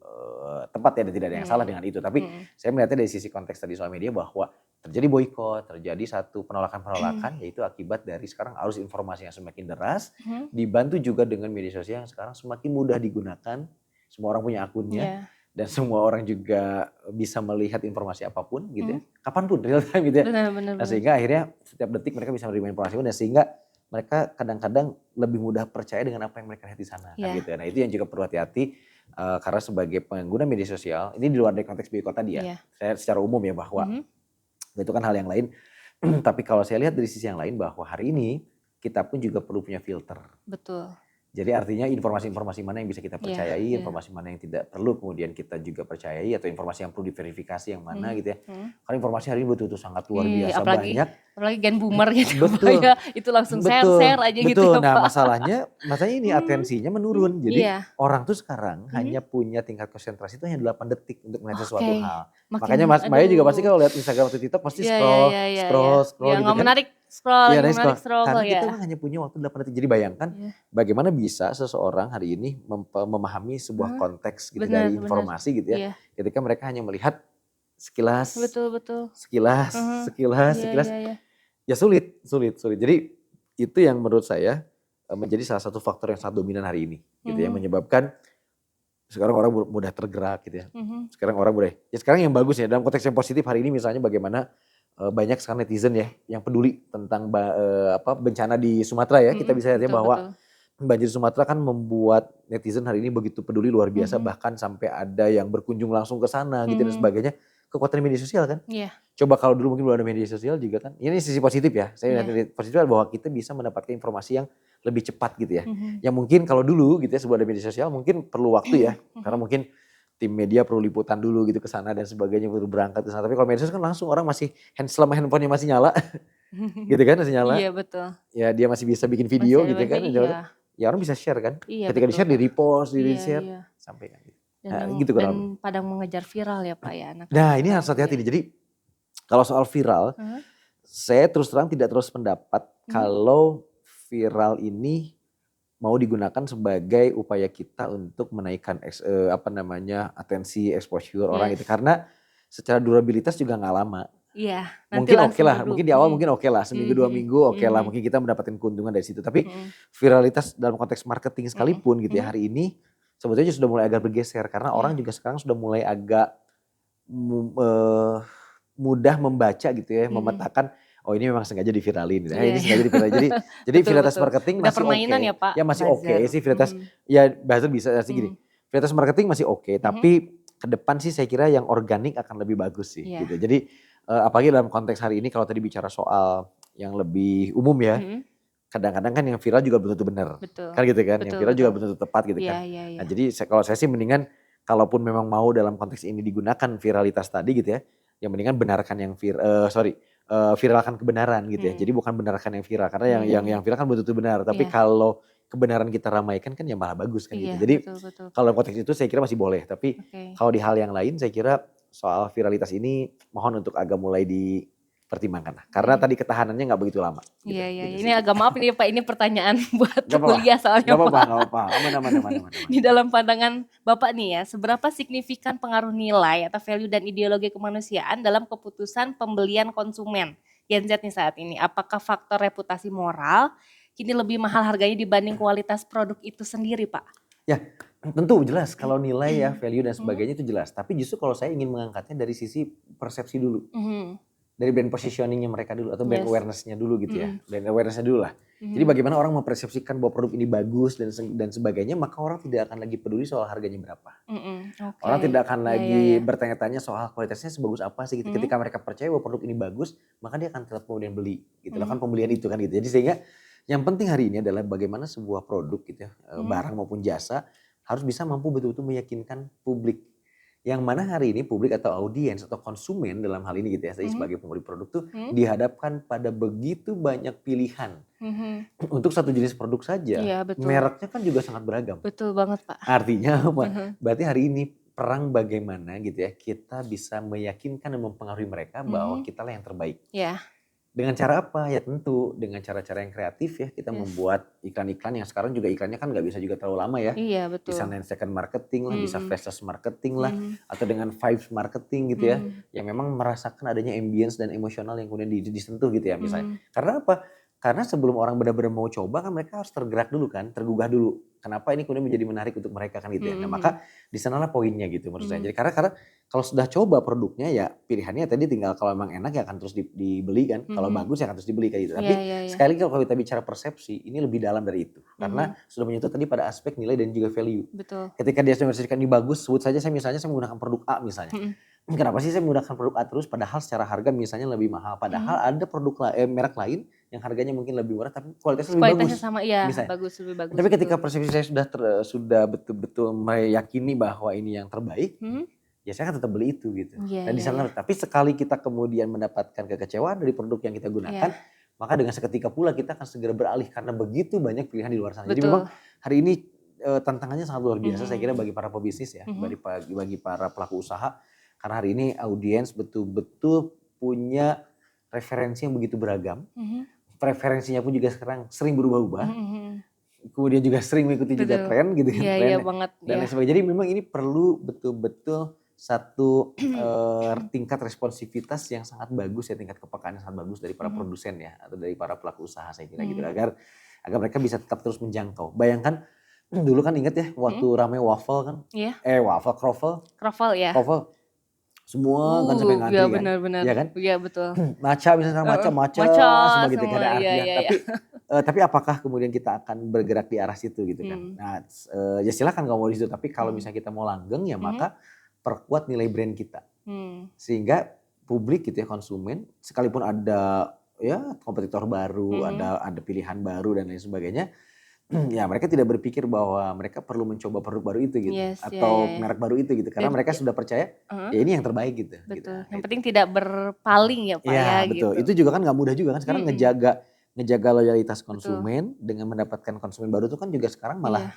S2: tepat ya dan tidak ada yang salah dengan itu. Tapi saya melihatnya dari sisi konteks tadi soal media bahwa terjadi boykot, terjadi satu penolakan-penolakan yaitu akibat dari sekarang arus informasi yang semakin deras, dibantu juga dengan media sosial yang sekarang semakin mudah digunakan, semua orang punya akunnya. Dan semua orang juga bisa melihat informasi apapun gitu ya, kapanpun real time gitu ya. Nah, sehingga akhirnya setiap detik mereka bisa menerima informasi dan sehingga mereka kadang-kadang lebih mudah percaya dengan apa yang mereka lihat di sana kan gitu. Nah itu yang juga perlu hati-hati karena sebagai pengguna media sosial, ini di luar dari konteks boykot tadi ya, saya secara umum ya bahwa itu kan hal yang lain. Tapi kalau saya lihat dari sisi yang lain bahwa hari ini kita pun juga perlu punya filter.
S1: Betul.
S2: Jadi artinya informasi-informasi mana yang bisa kita percayai, informasi mana yang tidak perlu kemudian kita juga percayai atau informasi yang perlu diverifikasi yang mana gitu ya. Karena informasi hari ini betul-betul sangat luar biasa banyak.
S1: Apalagi gen boomer gitu.
S2: Betul.
S1: Ya, itu langsung share aja gitu ya,
S2: Nah
S1: Pak.
S2: masalahnya ini atensinya menurun. Jadi orang tuh sekarang hanya punya tingkat konsentrasi itu hanya 8 detik untuk melihat sesuatu hal. Makanya Mas Maya juga pasti kalau lihat Instagram atau TikTok pasti scroll
S1: ya,
S2: gitu kan.
S1: Menarik scroll
S2: Karena
S1: ya.
S2: kita hanya punya waktu 8 detik. Jadi bayangkan bagaimana bisa seseorang hari ini memahami sebuah konteks gitu dari informasi gitu ya. Ketika mereka hanya melihat sekilas,
S1: Betul betul.
S2: sekilas,
S1: Mhm.
S2: sekilas,
S1: Iya
S2: sekilas.
S1: iya iya.
S2: Ya sulit, sulit, sulit. Jadi itu yang menurut saya menjadi salah satu faktor yang sangat dominan hari ini gitu ya,
S1: Mhm.
S2: menyebabkan sekarang orang mudah tergerak gitu ya.
S1: Mhm.
S2: Sekarang orang boleh ya sekarang yang bagus ya dalam konteks yang positif hari ini misalnya bagaimana, banyak sekarang netizen ya yang peduli tentang bencana di Sumatera ya. Kita
S1: Mhm.
S2: bisa lihat ya
S1: Betul
S2: bahwa
S1: betul.
S2: banjir Sumatera kan membuat netizen hari ini begitu peduli luar biasa,
S1: Mhm.
S2: bahkan sampai ada yang berkunjung langsung ke sana gitu dan
S1: Mhm.
S2: sebagainya. Kekuatan media sosial kan.
S1: Iya.
S2: Coba kalau dulu mungkin belum ada media sosial juga kan, ini sisi positif ya, saya lihat
S1: Iya.
S2: dari positif bahwa kita bisa mendapatkan informasi yang lebih cepat gitu ya.
S1: Mhm.
S2: Yang mungkin kalau dulu gitu ya sebelum ada media sosial mungkin perlu waktu ya, karena
S1: Mhm.
S2: mungkin tim media perlu liputan dulu gitu ke sana dan sebagainya, perlu berangkat ke sana. Tapi kalau media sosial kan langsung orang masih selama handphonenya masih nyala gitu kan, masih nyala,
S1: Iya betul.
S2: ya dia masih bisa bikin
S1: Masih
S2: video
S1: ada
S2: gitu
S1: wifi
S2: kan,
S1: iya.
S2: ya orang bisa share kan.
S1: Iya
S2: Ketika
S1: betul,
S2: di-share,
S1: Kak.
S2: di-repost,
S1: Iya
S2: di-share,
S1: iya.
S2: sampaikan gitu.
S1: Dan
S2: Nah gitu kurang lebih.
S1: pada mengejar viral ya, Pak, ya, anak-anak
S2: Nah ini
S1: sekarang
S2: harus
S1: tuh ya.
S2: hati-hati nih, jadi kalau soal viral,
S1: Heeh.
S2: saya terus terang tidak terus pendapat
S1: Mhm.
S2: kalau viral ini mau digunakan sebagai upaya kita untuk menaikkan atensi, exposure orang gitu.
S1: Yes.
S2: Karena secara durabilitas juga nggak lama.
S1: Iya, nanti
S2: Mungkin
S1: langsung
S2: okelah,
S1: redup.
S2: mungkin di awal
S1: Mhm.
S2: mungkin okelah,
S1: Mhm
S2: seminggu 2
S1: mhm.
S2: minggu okelah,
S1: Mhm.
S2: mungkin kita mendapatkan keuntungan dari situ. Tapi
S1: Mhm.
S2: viralitas dalam konteks marketing
S1: Mhm.
S2: sekalipun gitu ya,
S1: Mhm.
S2: hari ini sebetulnya sudah mulai agak bergeser karena orang
S1: Iya.
S2: juga sekarang sudah mulai agak mu eee, mudah membaca gitu ya,
S1: Mhm.
S2: memetakan, oh ini memang sengaja diviralin gitu,
S1: Iya
S2: ini
S1: iya.
S2: sengaja diviralin. Jadi
S1: Betul
S2: viralitas
S1: betul.
S2: marketing
S1: Udah
S2: masih
S1: permainan ya,
S2: oke,
S1: Pak,
S2: ya masih oke
S1: buzzer.
S2: sih viralitas,
S1: Mhm.
S2: ya buzzer bisa sih gini,
S1: Mhm.
S2: viralitas marketing masih oke,
S1: Mhm.
S2: tapi ke depan sih saya kira yang organik akan lebih bagus sih
S1: Iya.
S2: gitu. Jadi, apalagi dalam konteks hari ini kalau tadi bicara soal yang lebih umum ya,
S1: Mhm.
S2: kadang-kadang kan yang viral juga belum tentu benar,
S1: Betul.
S2: kan gitu kan, yang
S1: Betul
S2: viral juga
S1: betul.
S2: belum tentu tepat gitu
S1: Iya
S2: kan.
S1: iya iya.
S2: Nah jadi kalau saya sih mendingan kalaupun memang mau dalam konteks ini digunakan viralitas tadi gitu ya, yang mendingan benarkan viralkan kebenaran gitu ya.
S1: Mhm.
S2: Jadi bukan benarkan yang viral, karena yang
S1: Mhm.
S2: viral kan belum tentu benar, tapi
S1: Iya.
S2: kalau kebenaran kita ramaikan kan ya malah bagus kan
S1: Iya,
S2: gitu. Jadi
S1: betul betul,
S2: kalau
S1: Kak.
S2: dalam konteks itu saya kira masih boleh, tapi
S1: Oke.
S2: kalau di hal yang lain saya kira soal viralitas ini mohon untuk agak mulai dipertimbangkan lah, karena
S1: Mhm.
S2: tadi ketahanannya nggak begitu lama gitu,
S1: Iya iya.
S2: gitu
S1: Ini
S2: sih.
S1: agak maaf ini, Pak, ini pertanyaan buat
S2: Gak apa-apa,
S1: kuliah soalnya,
S2: gak apa-apa,
S1: Pak.
S2: gak apa-apa, aman aman aman aman aman.
S1: Di dalam pandangan Bapak nih ya, seberapa signifikan pengaruh nilai atau value dan ideologi kemanusiaan dalam keputusan pembelian konsumen Gen Z nih saat ini? Apakah faktor reputasi moral kini lebih mahal harganya dibanding kualitas produk itu sendiri, Pak?
S2: Ya, tentu jelas kalau nilai ya, value dan
S1: Mhm.
S2: sebagainya itu jelas, tapi justru kalau saya ingin mengangkatnya dari sisi persepsi dulu.
S1: Mhm.
S2: Dari brand positioning-nya mereka dulu atau brand
S1: Yes.
S2: awareness-nya dulu gitu ya,
S1: Mhm.
S2: brand awareness-nya dulu lah. Jadi
S1: Mhm.
S2: bagaimana orang mempersepsikan bahwa produk ini bagus dan sebagainya, maka orang tidak akan lagi peduli soal harganya berapa.
S1: Mhm.
S2: Orang
S1: Oke.
S2: tidak akan
S1: Iya iya
S2: lagi
S1: iya.
S2: bertanya-tanya soal kualitasnya sebagus apa sih gitu.
S1: Mhm.
S2: Ketika mereka percaya bahwa produk ini bagus, maka dia akan tetap kemudian beli gitu.
S1: Mhm.
S2: Lakukan pembelian itu kan gitu. Jadi sehingga yang penting hari ini adalah bagaimana sebuah produk gitu ya,
S1: Mhm.
S2: barang maupun jasa harus bisa mampu betul-betul meyakinkan publik. Yang mana hari ini publik atau audiens atau konsumen dalam hal ini gitu ya, saya
S1: Mhm.
S2: sebagai pembeli produk tuh
S1: Mhm.
S2: dihadapkan pada begitu banyak pilihan.
S1: Mhm.
S2: Untuk satu jenis produk saja,
S1: Iya betul.
S2: mereknya kan juga sangat beragam.
S1: Betul banget, Pak.
S2: Artinya apa?
S1: Mhm.
S2: Berarti hari ini perang bagaimana gitu ya, kita bisa meyakinkan dan mempengaruhi mereka bahwa
S1: Mhm.
S2: kitalah yang terbaik.
S1: Iya.
S2: Dengan cara apa? Ya tentu dengan cara-cara yang kreatif ya, kita
S1: Yes.
S2: membuat iklan-iklan yang sekarang juga iklannya kan nggak bisa juga terlalu lama ya.
S1: Iya
S2: Bisa
S1: betul.
S2: 9 second marketing lah, bisa
S1: Mhm.
S2: flash marketing lah,
S1: Mhm.
S2: atau dengan vibes marketing gitu ya,
S1: Mhm.
S2: yang memang merasakan adanya ambience dan emosional yang kemudian disentuh gitu ya misalnya.
S1: Mhm.
S2: Karena apa? Karena sebelum orang benar-benar mau coba kan mereka harus tergerak dulu kan, tergugah dulu. Kenapa ini kemudian menjadi menarik untuk mereka kan gitu ya. Nah
S1: Mhm.
S2: maka di sanalah poinnya gitu menurut saya.
S1: Mhm.
S2: Jadi karena kalau sudah coba produknya ya pilihannya tadi tinggal kalau emang enak ya akan terus dibeli kan, kalau
S1: Mhm.
S2: bagus ya akan terus dibeli kayak gitu.
S1: Iya
S2: Tapi
S1: iya iya.
S2: sekali lagi kalau kita bicara persepsi, ini lebih dalam dari itu. Karena
S1: Mhm.
S2: sudah menyentuh tadi pada aspek nilai dan juga value.
S1: Betul.
S2: Ketika dia sudah mempersepsikan ini bagus, sebut saja saya menggunakan produk A misalnya.
S1: Mhm.
S2: Kenapa sih saya menggunakan produk A terus padahal secara harga misalnya lebih mahal.
S1: Mhm.
S2: Padahal ada merek lain yang harganya mungkin lebih murah tapi kualitasnya lebih
S1: Kualitasnya
S2: bagus
S1: sama iya,
S2: misalnya.
S1: bagus, lebih bagus,
S2: Tapi
S1: betul.
S2: ketika persepsi saya sudah betul-betul meyakini bahwa ini yang terbaik,
S1: Mhm.
S2: ya saya akan tetap beli itu gitu.
S1: Iya
S2: Dan di
S1: iya
S2: sana
S1: iya.
S2: tapi sekali kita kemudian mendapatkan kekecewaan dari produk yang kita gunakan,
S1: Iya,
S2: maka dengan seketika pula kita akan segera beralih karena begitu banyak pilihan di luar sana. Jadi memang
S1: betul.
S2: hari ini, tantangannya sangat luar biasa saya kira
S1: Mhm.
S2: bagi para pebisnis ya,
S1: Mhm.
S2: bagi para pelaku usaha. Karena hari ini audiens betul-betul punya referensi yang begitu beragam.
S1: Mhm.
S2: Preferensinya pun juga sekarang sering berubah-ubah.
S1: Mhm mhm.
S2: Kemudian juga sering mengikuti juga
S1: Betul.
S2: tren gitu kan,
S1: Iya iya
S2: tren
S1: banget,
S2: dan
S1: iya.
S2: lain sebagainya. Jadi memang ini perlu betul-betul satu tingkat responsivitas yang sangat bagus ya, tingkat kepekaan yang sangat bagus dari para produsen ya, atau dari para pelaku usaha saya kira gitu, agar mereka bisa tetap terus menjangkau. Bayangkan dulu kan inget ya waktu rame waffle kan,
S1: Iya.
S2: kroffel
S1: Ya.
S2: semua kan sampai
S1: Ya
S2: ngantri kan,
S1: benar-benar.
S2: ya kan?
S1: Iya betul.
S2: Matcha misalnya matcha
S1: Maca
S2: semua gitu
S1: semua,
S2: gak ada
S1: iya
S2: artinya.
S1: iya iya.
S2: Tapi apakah kemudian kita akan bergerak di arah situ gitu kan? Nah, ya silakan kalau mau di situ, tapi kalau misalnya kita mau langgeng ya maka perkuat nilai brand kita. Sehingga publik gitu ya, konsumen, sekalipun ada ya kompetitor baru, ada pilihan baru dan lain sebagainya, ya mereka tidak berpikir bahwa mereka perlu mencoba produk baru itu gitu,
S1: Yes, ya, ya,
S2: atau
S1: ya.
S2: merek baru itu gitu, karena
S1: Dan
S2: mereka sudah percaya ya ini yang terbaik gitu.
S1: betul.
S2: Nah,
S1: Yang
S2: itu.
S1: penting tidak berpaling ya Pak ya
S2: Iya betul,
S1: gitu.
S2: itu juga kan gak mudah juga kan sekarang ngejaga loyalitas
S1: Betul.
S2: konsumen dengan mendapatkan konsumen baru itu kan juga sekarang malah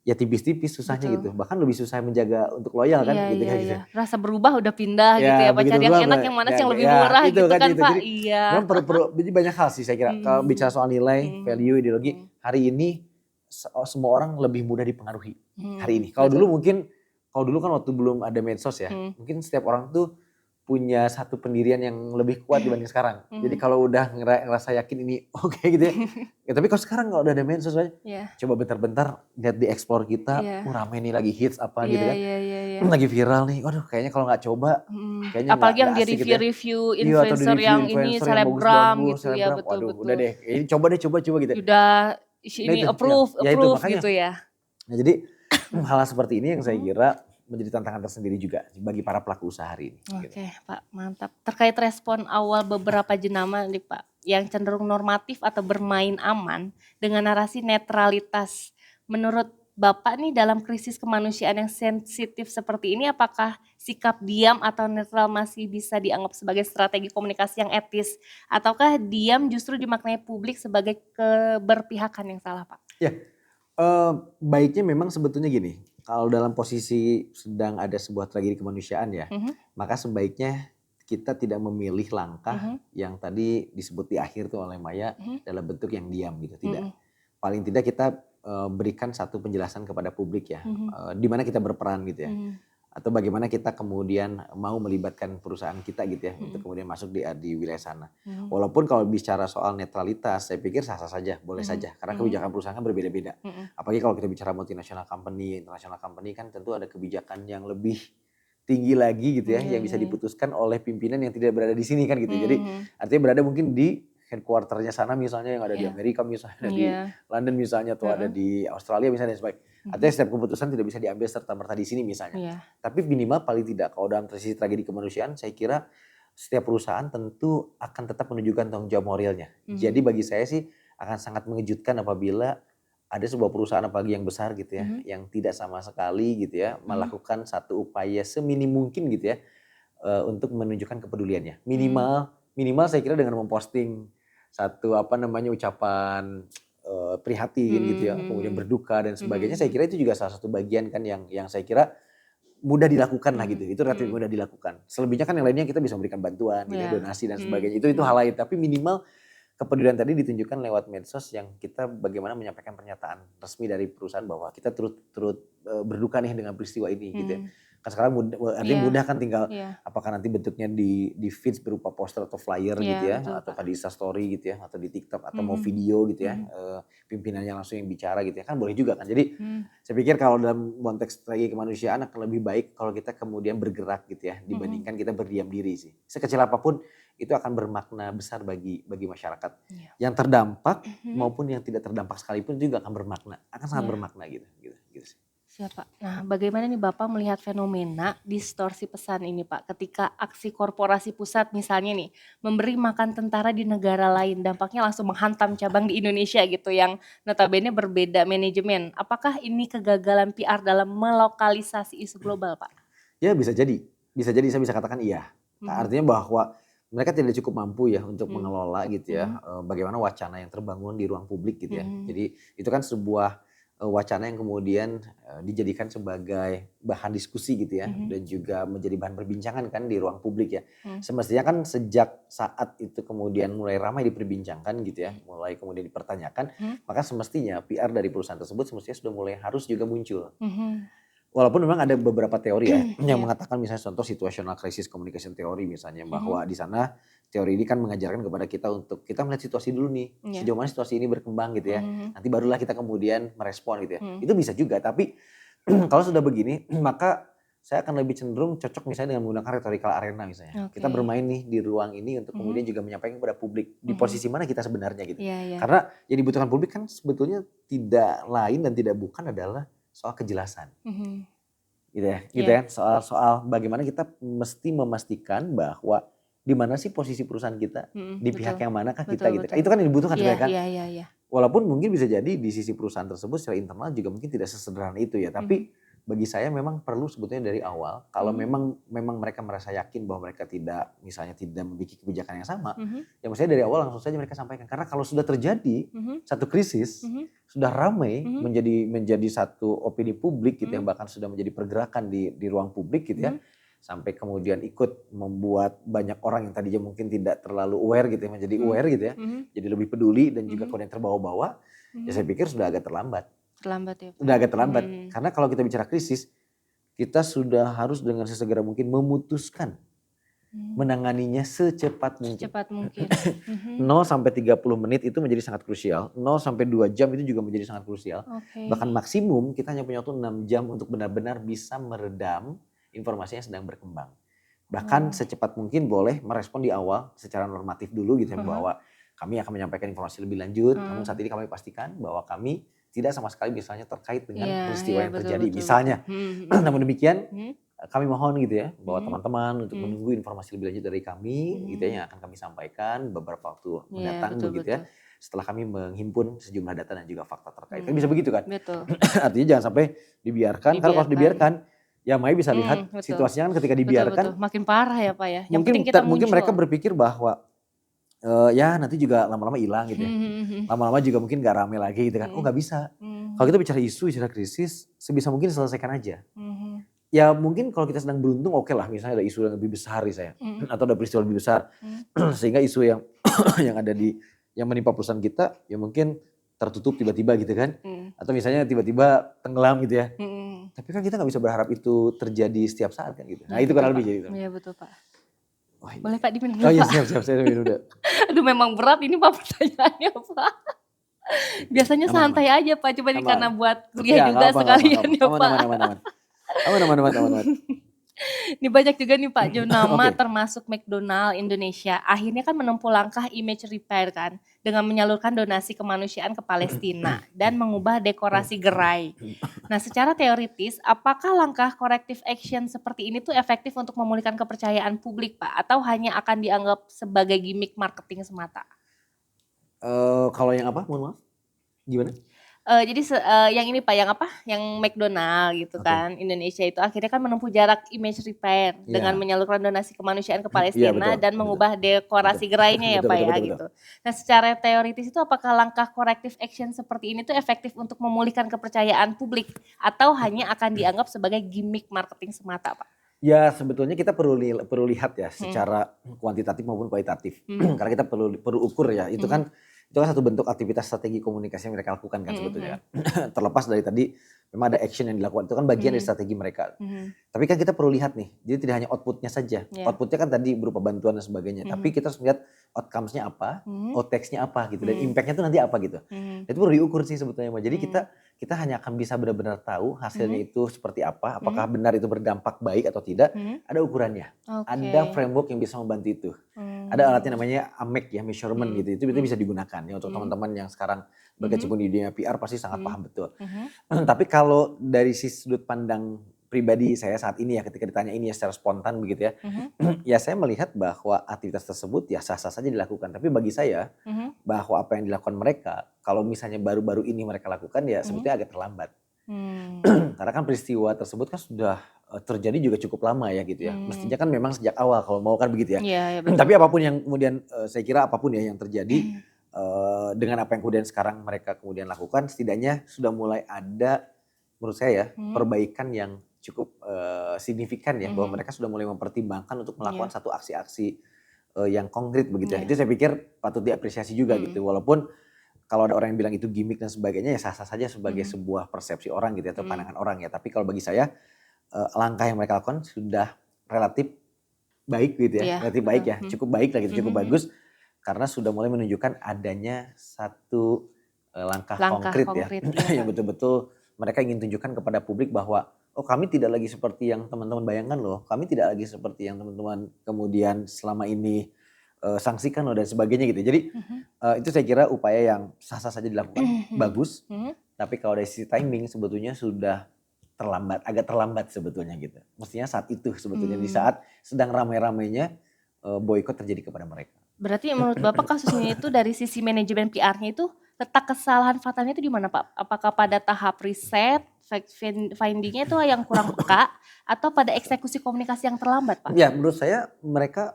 S1: Iya.
S2: ya tipis-tipis susahnya
S1: Betul.
S2: gitu. Bahkan lebih susah menjaga untuk loyal kan
S1: Iya
S2: gitu
S1: iya
S2: kan gitu.
S1: iya. Rasa berubah udah pindah gitu
S2: Ya
S1: ya Pak,
S2: begitu
S1: cari yang enak yang mana sih yang lebih murah
S2: itu
S1: gitu
S2: kan
S1: kan
S2: itu.
S1: Pak,
S2: Jadi
S1: iya.
S2: memang perlu jadi banyak hal sih saya kira. Kalau bicara soal nilai, value, ideologi, hari ini semua orang lebih mudah dipengaruhi hari ini. Kalau dulu kan waktu belum ada medsos ya, mungkin setiap orang tuh punya satu pendirian yang lebih kuat dibanding sekarang. Jadi kalau udah ngerasa yakin ini oke gitu ya. Ya tapi kalau sekarang kalau udah ada medsos aja, coba bentar-bentar lihat di explore kita, rame nih lagi hits apa gitu
S1: Iya
S2: kan.
S1: iya iya iya.
S2: Lagi viral nih, waduh kayaknya kalau nggak coba kayaknya
S1: Apalagi yang
S2: nggak
S1: di
S2: asik gitu ya.
S1: review-review
S2: Iya atau di
S1: influencer
S2: review
S1: yang ini
S2: influencer yang
S1: selebgram
S2: bagus-bagus,
S1: gitu ya,
S2: selebgram,
S1: betul
S2: waduh udah
S1: betul.
S2: deh ini coba gitu.
S1: Udah
S2: Nah
S1: ini
S2: itu
S1: approve
S2: ya itu
S1: approve
S2: makanya.
S1: gitu ya.
S2: Nah jadi hal seperti ini yang saya kira menjadi tantangan tersendiri juga bagi para pelaku usaha hari ini. Gitu.
S1: Oke Pak, mantap. Terkait respon awal beberapa jenama nih Pak, yang cenderung normatif atau bermain aman dengan narasi netralitas. Menurut Bapak nih dalam krisis kemanusiaan yang sensitif seperti ini, apakah sikap diam atau netral masih bisa dianggap sebagai strategi komunikasi yang etis? Ataukah diam justru dimaknai publik sebagai keberpihakan yang salah Pak?
S2: Ya, baiknya memang sebetulnya gini, kalau dalam posisi sedang ada sebuah tragedi kemanusiaan ya, maka sebaiknya kita tidak memilih langkah yang tadi disebut di akhir tuh oleh Maya dalam bentuk yang diam gitu, tidak. Paling tidak kita berikan satu penjelasan kepada publik ya, di mana kita berperan gitu ya. Atau bagaimana kita kemudian mau melibatkan perusahaan kita gitu ya untuk kemudian masuk di wilayah sana. Walaupun kalau bicara soal netralitas, saya pikir sah-sah saja, boleh saja. Karena kebijakan perusahaan kan berbeda-beda. Apalagi kalau kita bicara multinational company, international company kan tentu ada kebijakan yang lebih tinggi lagi gitu ya, yang bisa diputuskan oleh pimpinan yang tidak berada di sini kan gitu. Jadi artinya berada mungkin di headquarternya sana misalnya yang ada di Amerika misalnya, di London misalnya, atau ada di Australia misalnya dan sebagainya. Artinya setiap keputusan tidak bisa diambil serta-merta di sini misalnya. Tapi minimal paling tidak kalau dalam sisi tragedi kemanusiaan saya kira setiap perusahaan tentu akan tetap menunjukkan tanggung jawab moralnya. Jadi bagi saya sih akan sangat mengejutkan apabila ada sebuah perusahaan apalagi yang besar gitu ya, yang tidak sama sekali gitu ya melakukan satu upaya seminim mungkin gitu ya untuk menunjukkan kepeduliannya. Minimal saya kira dengan memposting satu ucapan prihatin gitu ya, kemudian berduka dan sebagainya. Saya kira itu juga salah satu bagian kan yang saya kira mudah dilakukan lah gitu. Itu relatif mudah dilakukan. Selebihnya kan yang lainnya kita bisa memberikan bantuan, gitu ya, donasi dan sebagainya. Itu hal lain. Tapi minimal kepedulian tadi ditunjukkan lewat medsos yang kita bagaimana menyampaikan pernyataan resmi dari perusahaan bahwa kita turut berduka nih dengan peristiwa ini gitu ya. Kan sekarang artinya mudah kan tinggal apakah nanti bentuknya di feeds berupa poster atau flyer gitu ya,
S1: betul,
S2: atau
S1: Pak.
S2: di Instastory gitu ya, atau di TikTok atau mau video gitu ya, pimpinannya langsung yang bicara gitu ya, kan boleh juga kan. Jadi saya pikir kalau dalam konteks strategi kemanusiaan akan lebih baik kalau kita kemudian bergerak gitu ya, dibandingkan kita berdiam diri sih. Sekecil apapun itu akan bermakna besar bagi masyarakat. Yang terdampak maupun yang tidak terdampak sekalipun juga akan bermakna, akan sangat bermakna gitu sih.
S1: Siapa? Nah, bagaimana nih Bapak melihat fenomena distorsi pesan ini Pak, ketika aksi korporasi pusat misalnya nih memberi makan tentara di negara lain, dampaknya langsung menghantam cabang di Indonesia gitu yang notabene berbeda manajemen. Apakah ini kegagalan PR dalam melokalisasi isu global Pak?
S2: Ya bisa jadi saya bisa katakan iya. Artinya bahwa mereka tidak cukup mampu ya untuk mengelola gitu ya, bagaimana wacana yang terbangun di ruang publik gitu ya. Jadi itu kan sebuah wacana yang kemudian dijadikan sebagai bahan diskusi gitu ya, dan juga menjadi bahan perbincangan kan di ruang publik ya. Semestinya kan sejak saat itu kemudian mulai ramai diperbincangkan gitu ya, mulai kemudian dipertanyakan, maka semestinya PR dari perusahaan tersebut semestinya sudah mulai harus juga muncul. Walaupun memang ada beberapa teori ya yang
S1: Iya.
S2: mengatakan misalnya contoh situational crisis communication theory misalnya, bahwa
S1: Mhm.
S2: di sana teori ini kan mengajarkan kepada kita untuk kita melihat situasi dulu nih,
S1: Iya.
S2: sejauh mana situasi ini berkembang gitu ya.
S1: Mhm.
S2: Nanti barulah kita kemudian merespon gitu ya.
S1: Mhm.
S2: Itu bisa juga, tapi kalau sudah begini maka saya akan lebih cenderung cocok misalnya dengan menggunakan rhetorical arena misalnya. Kita
S1: Oke.
S2: bermain nih di ruang ini untuk
S1: Mhm.
S2: kemudian juga menyampaikan kepada publik di
S1: Mhm.
S2: posisi mana kita sebenarnya gitu.
S1: Iya, iya.
S2: Karena yang dibutuhkan publik kan sebetulnya tidak lain dan tidak bukan adalah soal kejelasan.
S1: Mhm.
S2: Gitu
S1: Iya.
S2: ya, soal bagaimana kita mesti memastikan bahwa di mana sih posisi perusahaan kita,
S1: Mhm.
S2: di
S1: Betul.
S2: pihak yang manakah kita
S1: Betul,
S2: gitu kan.
S1: betul.
S2: Itu kan yang dibutuhkan
S1: Iya,
S2: sebenarnya kan.
S1: iya, iya, iya.
S2: Walaupun mungkin bisa jadi di sisi perusahaan tersebut secara internal juga mungkin tidak sesederhana itu ya,
S1: Mhm.
S2: tapi bagi saya memang perlu sebetulnya dari awal kalau
S1: Mhm.
S2: memang mereka merasa yakin bahwa mereka tidak misalnya tidak memiliki kebijakan yang sama,
S1: Mhm.
S2: ya maksudnya dari awal langsung saja mereka sampaikan. Karena kalau sudah terjadi
S1: Mhm.
S2: satu krisis,
S1: Mhm.
S2: sudah ramai
S1: Mhm.
S2: menjadi satu opini publik gitu yang
S1: Mhm.
S2: bahkan sudah menjadi pergerakan di ruang publik gitu ya.
S1: Mhm.
S2: Sampai kemudian ikut membuat banyak orang yang tadinya mungkin tidak terlalu aware gitu ya, menjadi
S1: Mhm.
S2: aware gitu ya.
S1: Mhm.
S2: Jadi lebih peduli dan juga
S1: Mhm.
S2: kemudian terbawa-bawa, ya
S1: Mhm.
S2: saya pikir sudah agak terlambat.
S1: Terlambat ya, Pak?
S2: Udah agak terlambat.
S1: Mhm.
S2: Karena kalau kita bicara krisis, kita sudah harus dengan sesegera mungkin memutuskan
S1: Mmm.
S2: menanganinya secepat mungkin.
S1: Secepat mungkin. Mhm.
S2: 0 sampai 30 menit itu menjadi sangat krusial, 0 sampai 2 jam itu juga menjadi sangat krusial.
S1: Oke.
S2: Bahkan maksimum kita hanya punya waktu 6 jam untuk benar-benar bisa meredam informasi yang sedang berkembang. Bahkan
S1: Oh.
S2: secepat mungkin boleh merespon di awal secara normatif dulu gitu ya,
S1: Heeh.
S2: bahwa kami akan menyampaikan informasi lebih lanjut, namun
S1: Heeh.
S2: saat ini kami pastikan bahwa kami tidak sama sekali misalnya terkait dengan
S1: Iya,
S2: peristiwa
S1: iya,
S2: yang
S1: betul,
S2: terjadi.
S1: betul, betul.
S2: Misalnya,
S1: Mhm. Mhm.
S2: namun demikian
S1: Mhm.
S2: kami mohon gitu ya, bahwa
S1: Mhm.
S2: teman-teman untuk
S1: Mhm.
S2: menunggu informasi lebih lanjut dari kami gitu ya,
S1: Mhm.
S2: yang akan kami sampaikan beberapa waktu
S1: Iya,
S2: mendatang
S1: betul,
S2: begitu ya.
S1: betul.
S2: Setelah kami menghimpun sejumlah data dan juga fakta terkait. Kan
S1: Mhm.
S2: bisa begitu kan?
S1: Betul.
S2: Artinya jangan sampai dibiarkan, karena kalau
S1: Dibiarkan.
S2: dibiarkan, ya Maya bisa lihat
S1: Betul.
S2: situasinya kan ketika
S1: Betul, betul.
S2: dibiarkan,
S1: Makin parah ya, Pak, ya? Yang penting
S2: mungkin
S1: kita
S2: mungkin mereka
S1: muncul.
S2: berpikir bahwa, ya nanti juga lama-lama hilang gitu ya.
S1: Mhm. Mhm.
S2: Lama-lama juga mungkin gak rame lagi gitu kan. Oh
S1: Mhm.
S2: gak bisa. Kalau
S1: Mhm.
S2: kita bicara isu, bicara krisis, sebisa mungkin selesaikan aja.
S1: Mhm.
S2: Ya mungkin kalau kita sedang beruntung oke lah, misalnya ada isu yang lebih besar misalnya,
S1: Mhm.
S2: atau ada peristiwa lebih besar,
S1: Mhm.
S2: sehingga isu yang yang ada yang menimpa perusahaan kita, ya mungkin tertutup tiba-tiba gitu kan.
S1: Mhm.
S2: Atau misalnya tiba-tiba tenggelam gitu ya.
S1: Mhm.
S2: Tapi kan kita gak bisa berharap itu terjadi setiap saat kan gitu. Nah
S1: Iya,
S2: itu
S1: betul,
S2: kurang
S1: Pak.
S2: lebih jadi itu.
S1: Iya, betul, Pak.
S2: Oh iya.
S1: Boleh, Pak, diminum
S2: Oh
S1: dulu,
S2: iya
S1: Pak?
S2: siap siap, saya minum udah.
S1: Aduh, memang berat ini, Pak, pertanyaannya, Pak.
S2: Oke,
S1: Biasanya
S2: aman aman.
S1: santai aja, Pak, cuma ini
S2: Aman.
S1: karena buat kuliah
S2: Ya
S1: juga
S2: nggak apa-apa, nggak
S1: sekalian
S2: apa-apa.
S1: ya,
S2: Aman
S1: Pak.
S2: aman aman aman. Aman aman aman aman.
S1: Ini banyak juga nih, Pak, Jonama
S2: Oke.
S1: termasuk McDonald Indonesia akhirnya kan menempuh langkah image repair kan dengan menyalurkan donasi kemanusiaan ke Palestina dan mengubah dekorasi gerai. Nah, secara teoritis, apakah langkah corrective action seperti ini tuh efektif untuk memulihkan kepercayaan publik, Pak? Atau hanya akan dianggap sebagai gimmick marketing semata?
S2: Kalau yang apa? Mohon maaf. Gimana?
S1: Jadi yang ini Pak, yang apa, yang McDonald gitu
S2: Oke.
S1: kan, Indonesia itu akhirnya kan menempuh jarak image repair dengan
S2: Iya.
S1: menyalurkan donasi kemanusiaan ke
S2: Iya
S1: Palestina
S2: betul
S1: dan
S2: betul.
S1: mengubah
S2: Betul.
S1: dekorasi gerainya ya
S2: Betul
S1: Pak
S2: betul
S1: ya
S2: betul betul.
S1: gitu. Nah, secara teoritis itu apakah langkah corrective action seperti ini tuh efektif untuk memulihkan kepercayaan publik atau hanya akan dianggap sebagai gimmick marketing semata, Pak?
S2: Ya sebetulnya kita perlu lihat ya
S1: Mhm.
S2: secara kuantitatif maupun kualitatif.
S1: Mhm.
S2: Karena kita perlu ukur ya, itu
S1: Mhm.
S2: kan satu bentuk aktivitas strategi komunikasi yang mereka lakukan kan
S1: Mhm.
S2: sebetulnya.
S1: Mhm.
S2: Terlepas dari tadi memang ada action yang dilakukan, itu kan bagian dari
S1: Mhm.
S2: strategi mereka.
S1: Mhm.
S2: Tapi kan kita perlu lihat nih, jadi tidak hanya outputnya saja.
S1: Iya.
S2: Outputnya kan tadi berupa bantuan dan sebagainya, tapi
S1: Mhm.
S2: kita harus lihat outcomes-nya apa,
S1: Mhm.
S2: outtakes-nya apa gitu, dan
S1: Mhm.
S2: impact-nya itu nanti apa gitu.
S1: Mhm.
S2: Itu perlu diukur sih sebetulnya, Mbak. Jadi
S1: Mhm.
S2: kita hanya akan bisa benar-benar tahu hasilnya
S1: Mhm.
S2: itu seperti apa, apakah
S1: Mhm.
S2: benar itu berdampak baik atau tidak,
S1: Mhm.
S2: ada ukurannya. Ada
S1: Oke.
S2: framework yang bisa membantu itu. Ada alatnya
S1: Mmm.
S2: namanya AMEC ya, measurement
S1: Mhm.
S2: gitu, itu
S1: Mhm.
S2: bisa digunakan ya untuk
S1: Mhm.
S2: teman-teman yang sekarang
S1: Mhm.
S2: berkecimpung di dunia PR pasti sangat
S1: Mhm.
S2: paham betul.
S1: Mhm.
S2: Tapi kalau dari sudut pandang pribadi saya saat ini ya, ketika ditanya ini ya secara spontan begitu ya,
S1: Mhm.
S2: ya saya melihat bahwa aktivitas tersebut ya sah-sah saja dilakukan. Tapi bagi saya,
S1: Mhm.
S2: bahwa apa yang dilakukan mereka, kalau misalnya baru-baru ini mereka lakukan ya
S1: Mhm.
S2: sebetulnya agak terlambat.
S1: Mmm.
S2: Karena kan peristiwa tersebut kan sudah terjadi juga cukup lama ya gitu ya.
S1: Mmm.
S2: Mestinya kan memang sejak awal kalau mau kan begitu ya.
S1: Iya, iya betul.
S2: Tapi apapun yang kemudian saya kira apapun ya yang terjadi dengan apa yang kemudian sekarang mereka kemudian lakukan, setidaknya sudah mulai ada menurut saya ya
S1: Mhm.
S2: perbaikan yang cukup signifikan ya, bahwa
S1: Mhm.
S2: mereka sudah mulai mempertimbangkan untuk melakukan
S1: Iya.
S2: satu aksi-aksi yang konkret begitu ya.
S1: Iya.
S2: Itu saya pikir patut diapresiasi juga
S1: Mhm.
S2: gitu. Walaupun kalau ada orang yang bilang itu gimmick dan sebagainya ya sah-sah saja sebagai sebuah persepsi orang gitu ya, atau pandangan orang ya. Tapi kalau bagi saya langkah yang mereka lakukan sudah relatif baik gitu ya,
S1: Iya,
S2: relatif baik ya, cukup baik lah gitu, cukup bagus karena sudah mulai menunjukkan adanya satu langkah
S1: langkah
S2: konkret ya,
S1: konkret,
S2: yang betul-betul mereka ingin tunjukkan kepada publik bahwa oh kami tidak lagi seperti yang teman-teman bayangkan loh, kami tidak lagi seperti yang teman-teman kemudian selama ini sanksikan loh dan sebagainya gitu. Jadi itu saya kira upaya yang sah-sah saja dilakukan, bagus. Tapi kalau dari sisi timing sebetulnya sudah terlambat, agak terlambat sebetulnya gitu. Mestinya saat itu sebetulnya di saat sedang ramai-ramainya boykot terjadi kepada mereka.
S1: Berarti menurut Bapak kasusnya itu dari sisi manajemen PR-nya itu letak kesalahan fatalnya itu di mana Pak? Apakah pada tahap riset, fact finding-nya itu yang kurang peka atau pada eksekusi komunikasi yang terlambat Pak?
S2: Ya menurut saya mereka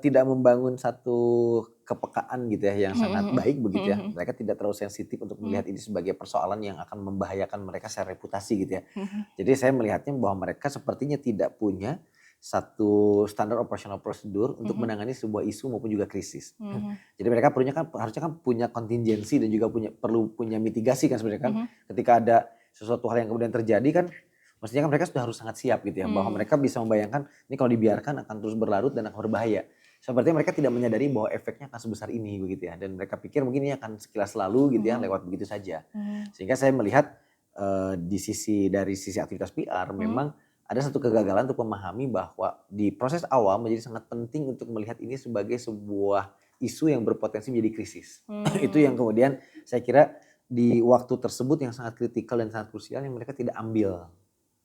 S2: tidak membangun satu kepekaan gitu ya yang sangat baik begitu ya. Mereka tidak terlalu sensitif untuk melihat ini sebagai persoalan yang akan membahayakan mereka secara reputasi gitu ya. Jadi saya melihatnya bahwa mereka sepertinya tidak punya satu standar operasional prosedur untuk menangani sebuah isu maupun juga krisis. Jadi mereka harusnya kan punya kontingensi dan juga perlu punya mitigasi kan sebenarnya kan. Ketika ada sesuatu hal yang kemudian terjadi kan mestinya kan mereka sudah harus sangat siap gitu ya, bahwa mereka bisa membayangkan ini kalau dibiarkan akan terus berlarut dan akan berbahaya. Sepertinya mereka tidak menyadari bahwa efeknya akan sebesar ini begitu ya, dan mereka pikir mungkin ini akan sekilas lalu gitu ya, lewat begitu saja. Sehingga saya melihat dari sisi aktivitas PR memang ada satu kegagalan untuk memahami bahwa di proses awal menjadi sangat penting untuk melihat ini sebagai sebuah isu yang berpotensi menjadi krisis. Itu yang kemudian saya kira di waktu tersebut yang sangat kritikal dan sangat krusial yang mereka tidak ambil.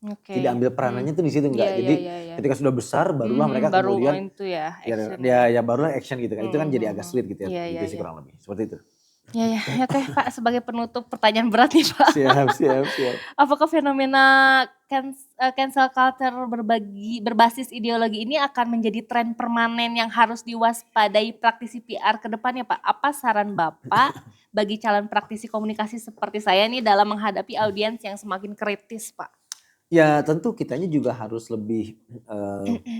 S2: Tidak ambil peranannya tuh di situ enggak. Jadi ketika sudah besar barulah mereka
S1: baru
S2: kemudian
S1: itu ya action.
S2: ya barulah action gitu kan. Itu kan jadi agak sulit gitu ya. Gitu sih kurang lebih. Seperti itu.
S1: Ya oke Pak, sebagai penutup pertanyaan berat nih Pak.
S2: Siap.
S1: Apakah fenomena cancel culture berbasis ideologi ini akan menjadi tren permanen yang harus diwaspadai praktisi PR ke depannya Pak? Apa saran Bapak bagi calon praktisi komunikasi seperti saya nih dalam menghadapi audiens yang semakin kritis Pak?
S2: Ya tentu kitanya juga harus lebih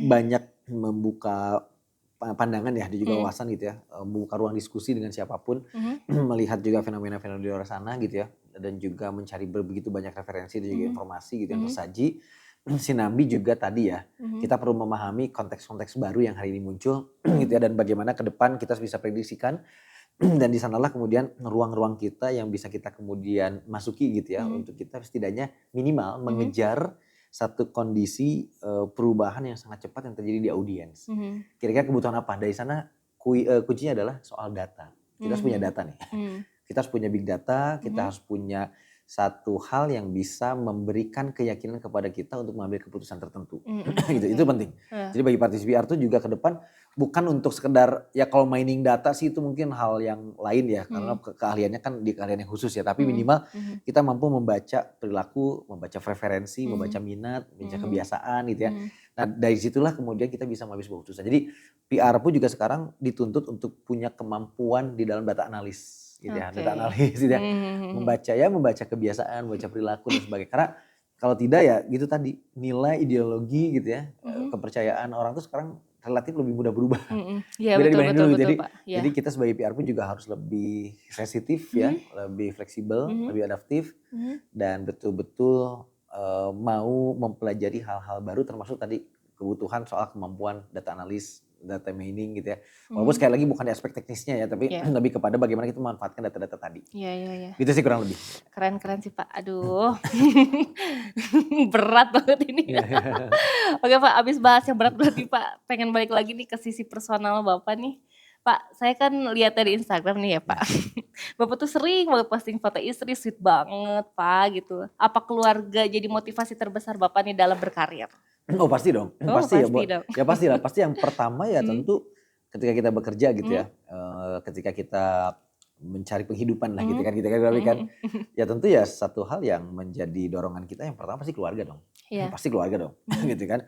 S2: banyak membuka pandangan ya, dan juga wawasan gitu ya, membuka ruang diskusi dengan siapapun, melihat juga fenomena-fenomena di luar sana gitu ya, dan juga mencari begitu banyak referensi dan juga informasi gitu yang tersaji. Sinambi juga tadi ya, kita perlu memahami konteks-konteks baru yang hari ini muncul gitu ya, dan bagaimana ke depan kita bisa prediksikan dan di sanalah kemudian ruang-ruang kita yang bisa kita kemudian masuki gitu ya, untuk kita setidaknya minimal mengejar satu kondisi perubahan yang sangat cepat yang terjadi di audiens. Kira-kira kebutuhan apa? Dari sana kuncinya adalah soal data. Kita harus punya data nih. Kita harus punya big data, kita harus punya satu hal yang bisa memberikan keyakinan kepada kita untuk mengambil keputusan tertentu. Gitu, itu penting. Jadi bagi praktisi PR itu juga ke depan bukan untuk sekedar ya kalau mining data sih itu mungkin hal yang lain ya, karena keahliannya kan di keahlian yang khusus ya, tapi minimal kita mampu membaca perilaku, membaca preferensi, membaca minat, membaca kebiasaan gitu ya. Nah dari situlah kemudian kita bisa mengambil sebuah keputusan. Jadi PR pun juga sekarang dituntut untuk punya kemampuan di dalam data analis gitu ya, data analis gitu ya. Membaca kebiasaan, membaca perilaku dan sebagainya. Karena kalau tidak ya gitu tadi, nilai ideologi gitu ya, kepercayaan orang tuh sekarang relatif lebih mudah berubah.
S1: Iya
S2: Beda
S1: betul
S2: dibanding dulu. Jadi,
S1: Pak.
S2: jadi kita sebagai PR pun juga harus lebih sensitif ya, lebih fleksibel, lebih adaptif, dan betul-betul mau mempelajari hal-hal baru termasuk tadi kebutuhan soal kemampuan data analis, data mining gitu ya. Walaupun sekali lagi bukan di aspek teknisnya ya, tapi lebih kepada bagaimana kita memanfaatkan data-data tadi.
S1: Iya.
S2: Gitu sih kurang lebih.
S1: Keren sih Pak. Aduh. Berat banget ini. Oke Pak, abis bahas yang berat-berat nih Pak, pengen balik lagi nih ke sisi personal Bapak nih. Pak, saya kan lihat dari Instagram nih ya Pak. Bapak tuh sering banget posting foto istri, sweet banget Pak gitu. Apa keluarga jadi motivasi terbesar Bapak nih dalam berkarir?
S2: Oh pasti dong,
S1: Oh
S2: pasti ya.
S1: pasti dong.
S2: Ya pastilah, pasti yang pertama ya tentu ketika kita bekerja gitu ya, ketika kita mencari penghidupan lah gitu kan, kita kan ya tentu ya satu hal yang menjadi dorongan kita yang pertama pasti keluarga dong. Pasti keluarga dong gitu kan.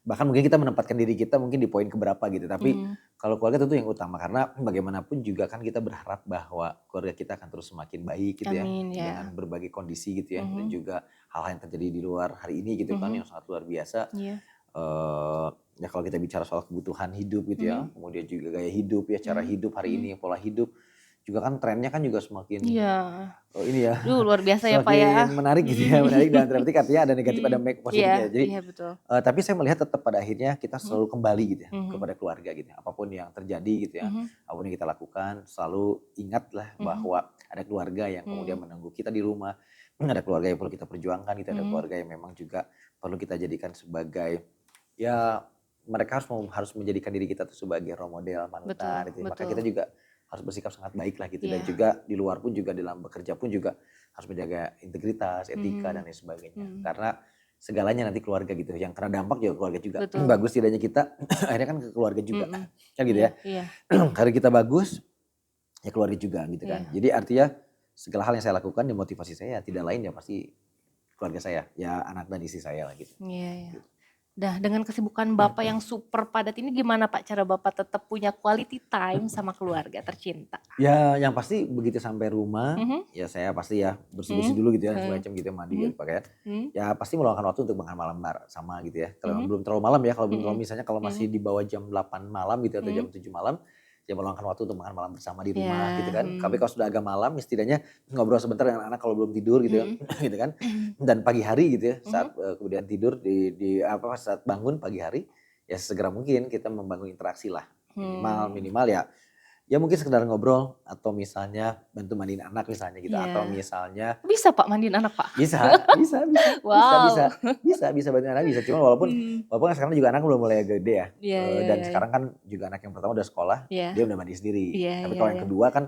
S2: Bahkan mungkin kita menempatkan diri kita mungkin di poin keberapa gitu, tapi kalau keluarga tentu yang utama karena bagaimanapun juga kan kita berharap bahwa keluarga kita akan terus semakin baik gitu ya, dengan berbagai kondisi gitu ya, dan juga hal-hal yang terjadi di luar hari ini gitu kan yang sangat luar biasa. Ya kalau kita bicara soal kebutuhan hidup gitu ya, kemudian juga gaya hidup ya, cara hidup hari ini, pola hidup, juga kan trennya kan juga semakin
S1: Iya.
S2: ini ya
S1: Luar biasa ya Pak ya.
S2: semakin menarik gitu ya, menarik dan berarti artinya ada negatif ada
S1: Iya,
S2: positifnya. Jadi
S1: iya betul.
S2: tapi saya melihat tetap pada akhirnya kita
S1: Mhm,
S2: selalu kembali gitu ya
S1: mhm,
S2: kepada keluarga gitu ya. Apapun yang terjadi gitu ya,
S1: mhm,
S2: apapun yang kita lakukan selalu ingatlah
S1: mhm,
S2: bahwa ada keluarga yang kemudian
S1: mhm,
S2: menunggu kita di rumah, ada keluarga yang perlu kita perjuangkan gitu, ada
S1: mhm.
S2: keluarga yang memang juga perlu kita jadikan sebagai ya mereka harus menjadikan diri kita tuh sebagai role model,
S1: Betul,
S2: panutan gitu ya. Maka
S1: betul.
S2: kita juga harus bersikap sangat baik lah gitu dan
S1: Iya.
S2: juga di luar pun juga dalam bekerja pun juga harus menjaga integritas, etika
S1: Mhm,
S2: dan lain sebagainya.
S1: mhm.
S2: Karena segalanya nanti keluarga gitu, yang kena dampak juga keluarga juga.
S1: Betul.
S2: Bagus tidaknya kita akhirnya kan ke keluarga juga,
S1: Mhm.
S2: kan gitu
S1: Iya,
S2: ya.
S1: iya,
S2: Karena kita bagus, ya keluarga juga gitu kan.
S1: iya.
S2: Jadi artinya segala hal yang saya lakukan ya motivasi saya tidak lain ya pasti keluarga saya, ya anak dan istri saya lah gitu.
S1: Iya, iya. Dah dengan kesibukan Bapak yang super padat ini gimana Pak cara Bapak tetap punya quality time sama keluarga tercinta?
S2: Ya yang pasti begitu sampai rumah,
S1: Mhm,
S2: ya saya pasti ya
S1: mhm,
S2: bersih-bersih dulu gitu ya
S1: heeh,
S2: semacam gitu ya, mandi
S1: mhm,
S2: ganti pakaian.
S1: mhm,
S2: Ya pasti meluangkan waktu untuk makan malam sama gitu ya. Kalau
S1: mhm,
S2: belum terlalu malam ya, kalau belum terlalu
S1: mhm,
S2: misalnya kalau
S1: mhm,
S2: masih di bawah jam 8 malam gitu atau jam
S1: mhm.
S2: 7 malam, ya meluangkan waktu untuk makan malam bersama di
S1: Iya,
S2: rumah gitu kan. Tapi
S1: mhm,
S2: kalau sudah agak malam ya setidaknya ngobrol sebentar dengan anak kalau belum tidur gitu ya,
S1: mhm,
S2: gitu kan. Dan pagi hari gitu ya,
S1: mhm,
S2: saat kemudian tidur saat bangun pagi hari, ya sesegera mungkin kita membangun interaksi lah. Minimal
S1: mmm,
S2: minimal ya mungkin sekedar ngobrol atau misalnya bantu mandiin anak misalnya gitu atau
S1: iya.
S2: misalnya
S1: Bisa Pak mandiin anak Pak?
S2: bisa
S1: Wow.
S2: bisa bantuin anak bisa cuma walaupun
S1: Mmm,
S2: walaupun kan sekarang juga anak belum mulai gede ya,
S1: iya, iya,
S2: dan
S1: iya, iya.
S2: sekarang kan juga anak yang pertama udah sekolah,
S1: Iya,
S2: dia udah mandi sendiri.
S1: iya,
S2: Tapi
S1: iya,
S2: kalau yang
S1: iya.
S2: kedua kan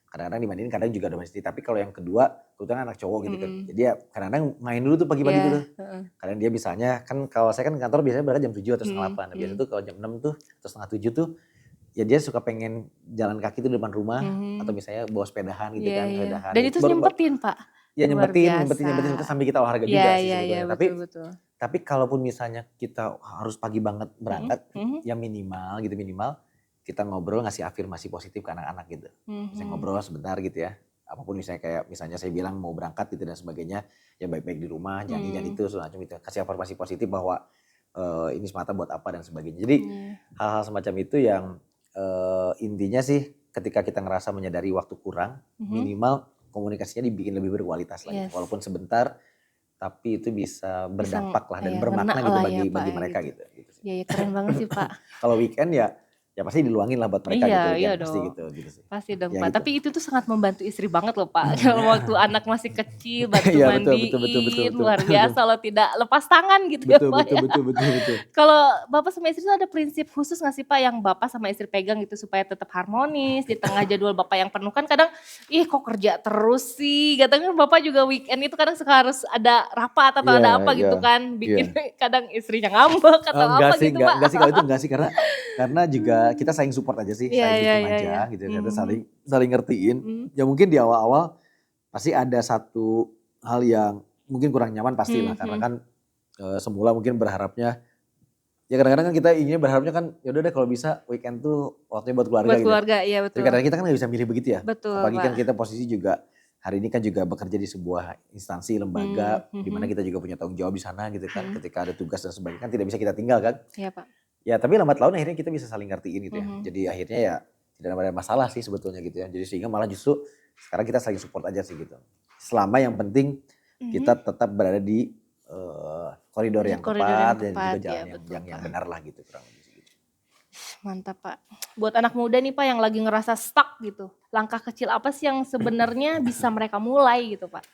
S2: kadang-kadang dimandiin kadang juga udah mandi sendiri, tapi kalau yang kedua kebetulan anak cowok gitu kan.
S1: Mhm,
S2: Jadi ya kadang-kadang main dulu tuh pagi-pagi tuh.
S1: iya, heeh,
S2: Kadang dia misalnya kan kalau saya kan kantor biasanya berangkat jam 7 atau setengah
S1: mhm,
S2: 8. Nah, biasanya
S1: mhm,
S2: tuh kalau jam 6 tuh atau setengah 7 tuh ya dia suka pengen jalan kaki tuh di depan rumah atau
S1: mhm.
S2: misalnya bawa sepedahan gitu
S1: Iya,
S2: kan,
S1: iya.
S2: sepedahan
S1: Dan
S2: gitu.
S1: itu nyempetin, Pak?
S2: Ya
S1: Luar biasa.
S2: nyempetin sebentar sambil kita olahraga
S1: Iya,
S2: juga sih
S1: iya, iya,
S2: sebetulnya.
S1: betul, betul.
S2: Tapi kalaupun misalnya kita harus pagi banget
S1: Mhm,
S2: berangkat,
S1: mhm,
S2: ya minimal gitu, minimal kita ngobrol ngasih afirmasi positif ke anak-anak gitu. Misalnya
S1: mhm,
S2: ngobrol sebentar gitu ya. Apapun misalnya kayak misalnya saya bilang mau berangkat gitu dan sebagainya, ya baik-baik di rumah, jangan ini jangan
S1: mmm,
S2: itu, semacam itu. Kasih afirmasi positif bahwa ini semata buat apa dan sebagainya. Jadi
S1: iya,
S2: hal-hal semacam itu yang intinya sih ketika kita ngerasa menyadari waktu kurang,
S1: mhm,
S2: minimal komunikasinya dibikin lebih berkualitas lah gitu.
S1: yes.
S2: Walaupun sebentar, tapi itu bisa
S1: Bisa
S2: berdampak lah dan
S1: ya ngena
S2: bermakna gitu
S1: lah ya,
S2: bagi
S1: Pak,
S2: bagi
S1: ya
S2: mereka
S1: gitu.
S2: gitu, gitu sih.
S1: Iya, iya, keren banget sih, Pak.
S2: Kalau weekend ya pasti diluangin lah buat mereka
S1: Iya,
S2: gitu
S1: iya
S2: weekend pasti
S1: dong.
S2: gitu sih.
S1: Pasti dong,
S2: Ya
S1: Pak.
S2: gitu.
S1: Tapi itu tuh sangat membantu istri banget loh, Pak. Kalau waktu anak masih kecil bantu
S2: Iya betul betul betul betul
S1: mandiin,
S2: betul
S1: luar
S2: betul.
S1: biasa loh, tidak lepas tangan gitu ya,
S2: Betul
S1: Pak,
S2: betul
S1: ya.
S2: betul betul betul.
S1: Kalau Bapak sama istri tuh ada prinsip khusus nggak sih Pak yang Bapak sama istri pegang gitu supaya tetap harmonis di tengah jadwal Bapak yang penuh? Kan kadang, ih kok kerja terus sih, kadang kan Bapak juga weekend itu kadang suka harus ada rapat atau
S2: Iya
S1: ada apa
S2: iya
S1: gitu kan,
S2: iya.
S1: bikin kadang istrinya ngambek atau
S2: Enggak
S1: apa
S2: sih
S1: gitu Pak.
S2: enggak sih kalau itu enggak sih karena juga kita
S1: Mmm.
S2: saling support aja sih,
S1: Iya,
S2: saling
S1: iya,
S2: dukung
S1: iya, iya.
S2: aja gitu ya, kita
S1: Mhm,
S2: saling saling ngertiin.
S1: mhm,
S2: Ya mungkin di awal-awal pasti ada satu hal yang mungkin kurang nyaman pastilah
S1: mhm,
S2: karena
S1: mhm.
S2: kan, semula mungkin berharapnya ya kadang-kadang kan kita inginnya berharapnya kan, ya udah deh kalau bisa weekend tuh waktunya buat keluarga
S1: Buat
S2: gitu ya.
S1: keluarga, iya
S2: Tapi
S1: betul.
S2: kadang kita kan nggak bisa milih begitu ya.
S1: Betul
S2: Apalagi kan
S1: Pak.
S2: kita posisi juga hari ini kan juga bekerja di sebuah instansi,
S1: Mmm,
S2: lembaga, di mana
S1: mhm,
S2: kita juga punya tanggung jawab di sana gitu kan.
S1: mhm.
S2: Ketika ada tugas dan sebagainya kan tidak bisa kita tinggal kan.
S1: Iya Pak.
S2: Ya tapi lambat laun akhirnya kita bisa saling ngertiin gitu ya.
S1: Mhm,
S2: Jadi akhirnya ya tidak ada masalah sih sebetulnya gitu ya. Jadi sehingga malah justru sekarang kita saling support aja sih gitu. Selama yang penting
S1: mhm.
S2: kita tetap berada di koridor
S1: Di
S2: yang
S1: koridor yang
S2: tepat dan juga
S1: tepat, ya
S2: jalan yang
S1: betul
S2: yang
S1: Pak.
S2: benar lah gitu kurang lebih sih gitu.
S1: Mantap, Pak. Buat anak muda nih, Pak, yang lagi ngerasa stuck gitu, langkah kecil apa sih yang sebenarnya bisa mereka mulai gitu, Pak?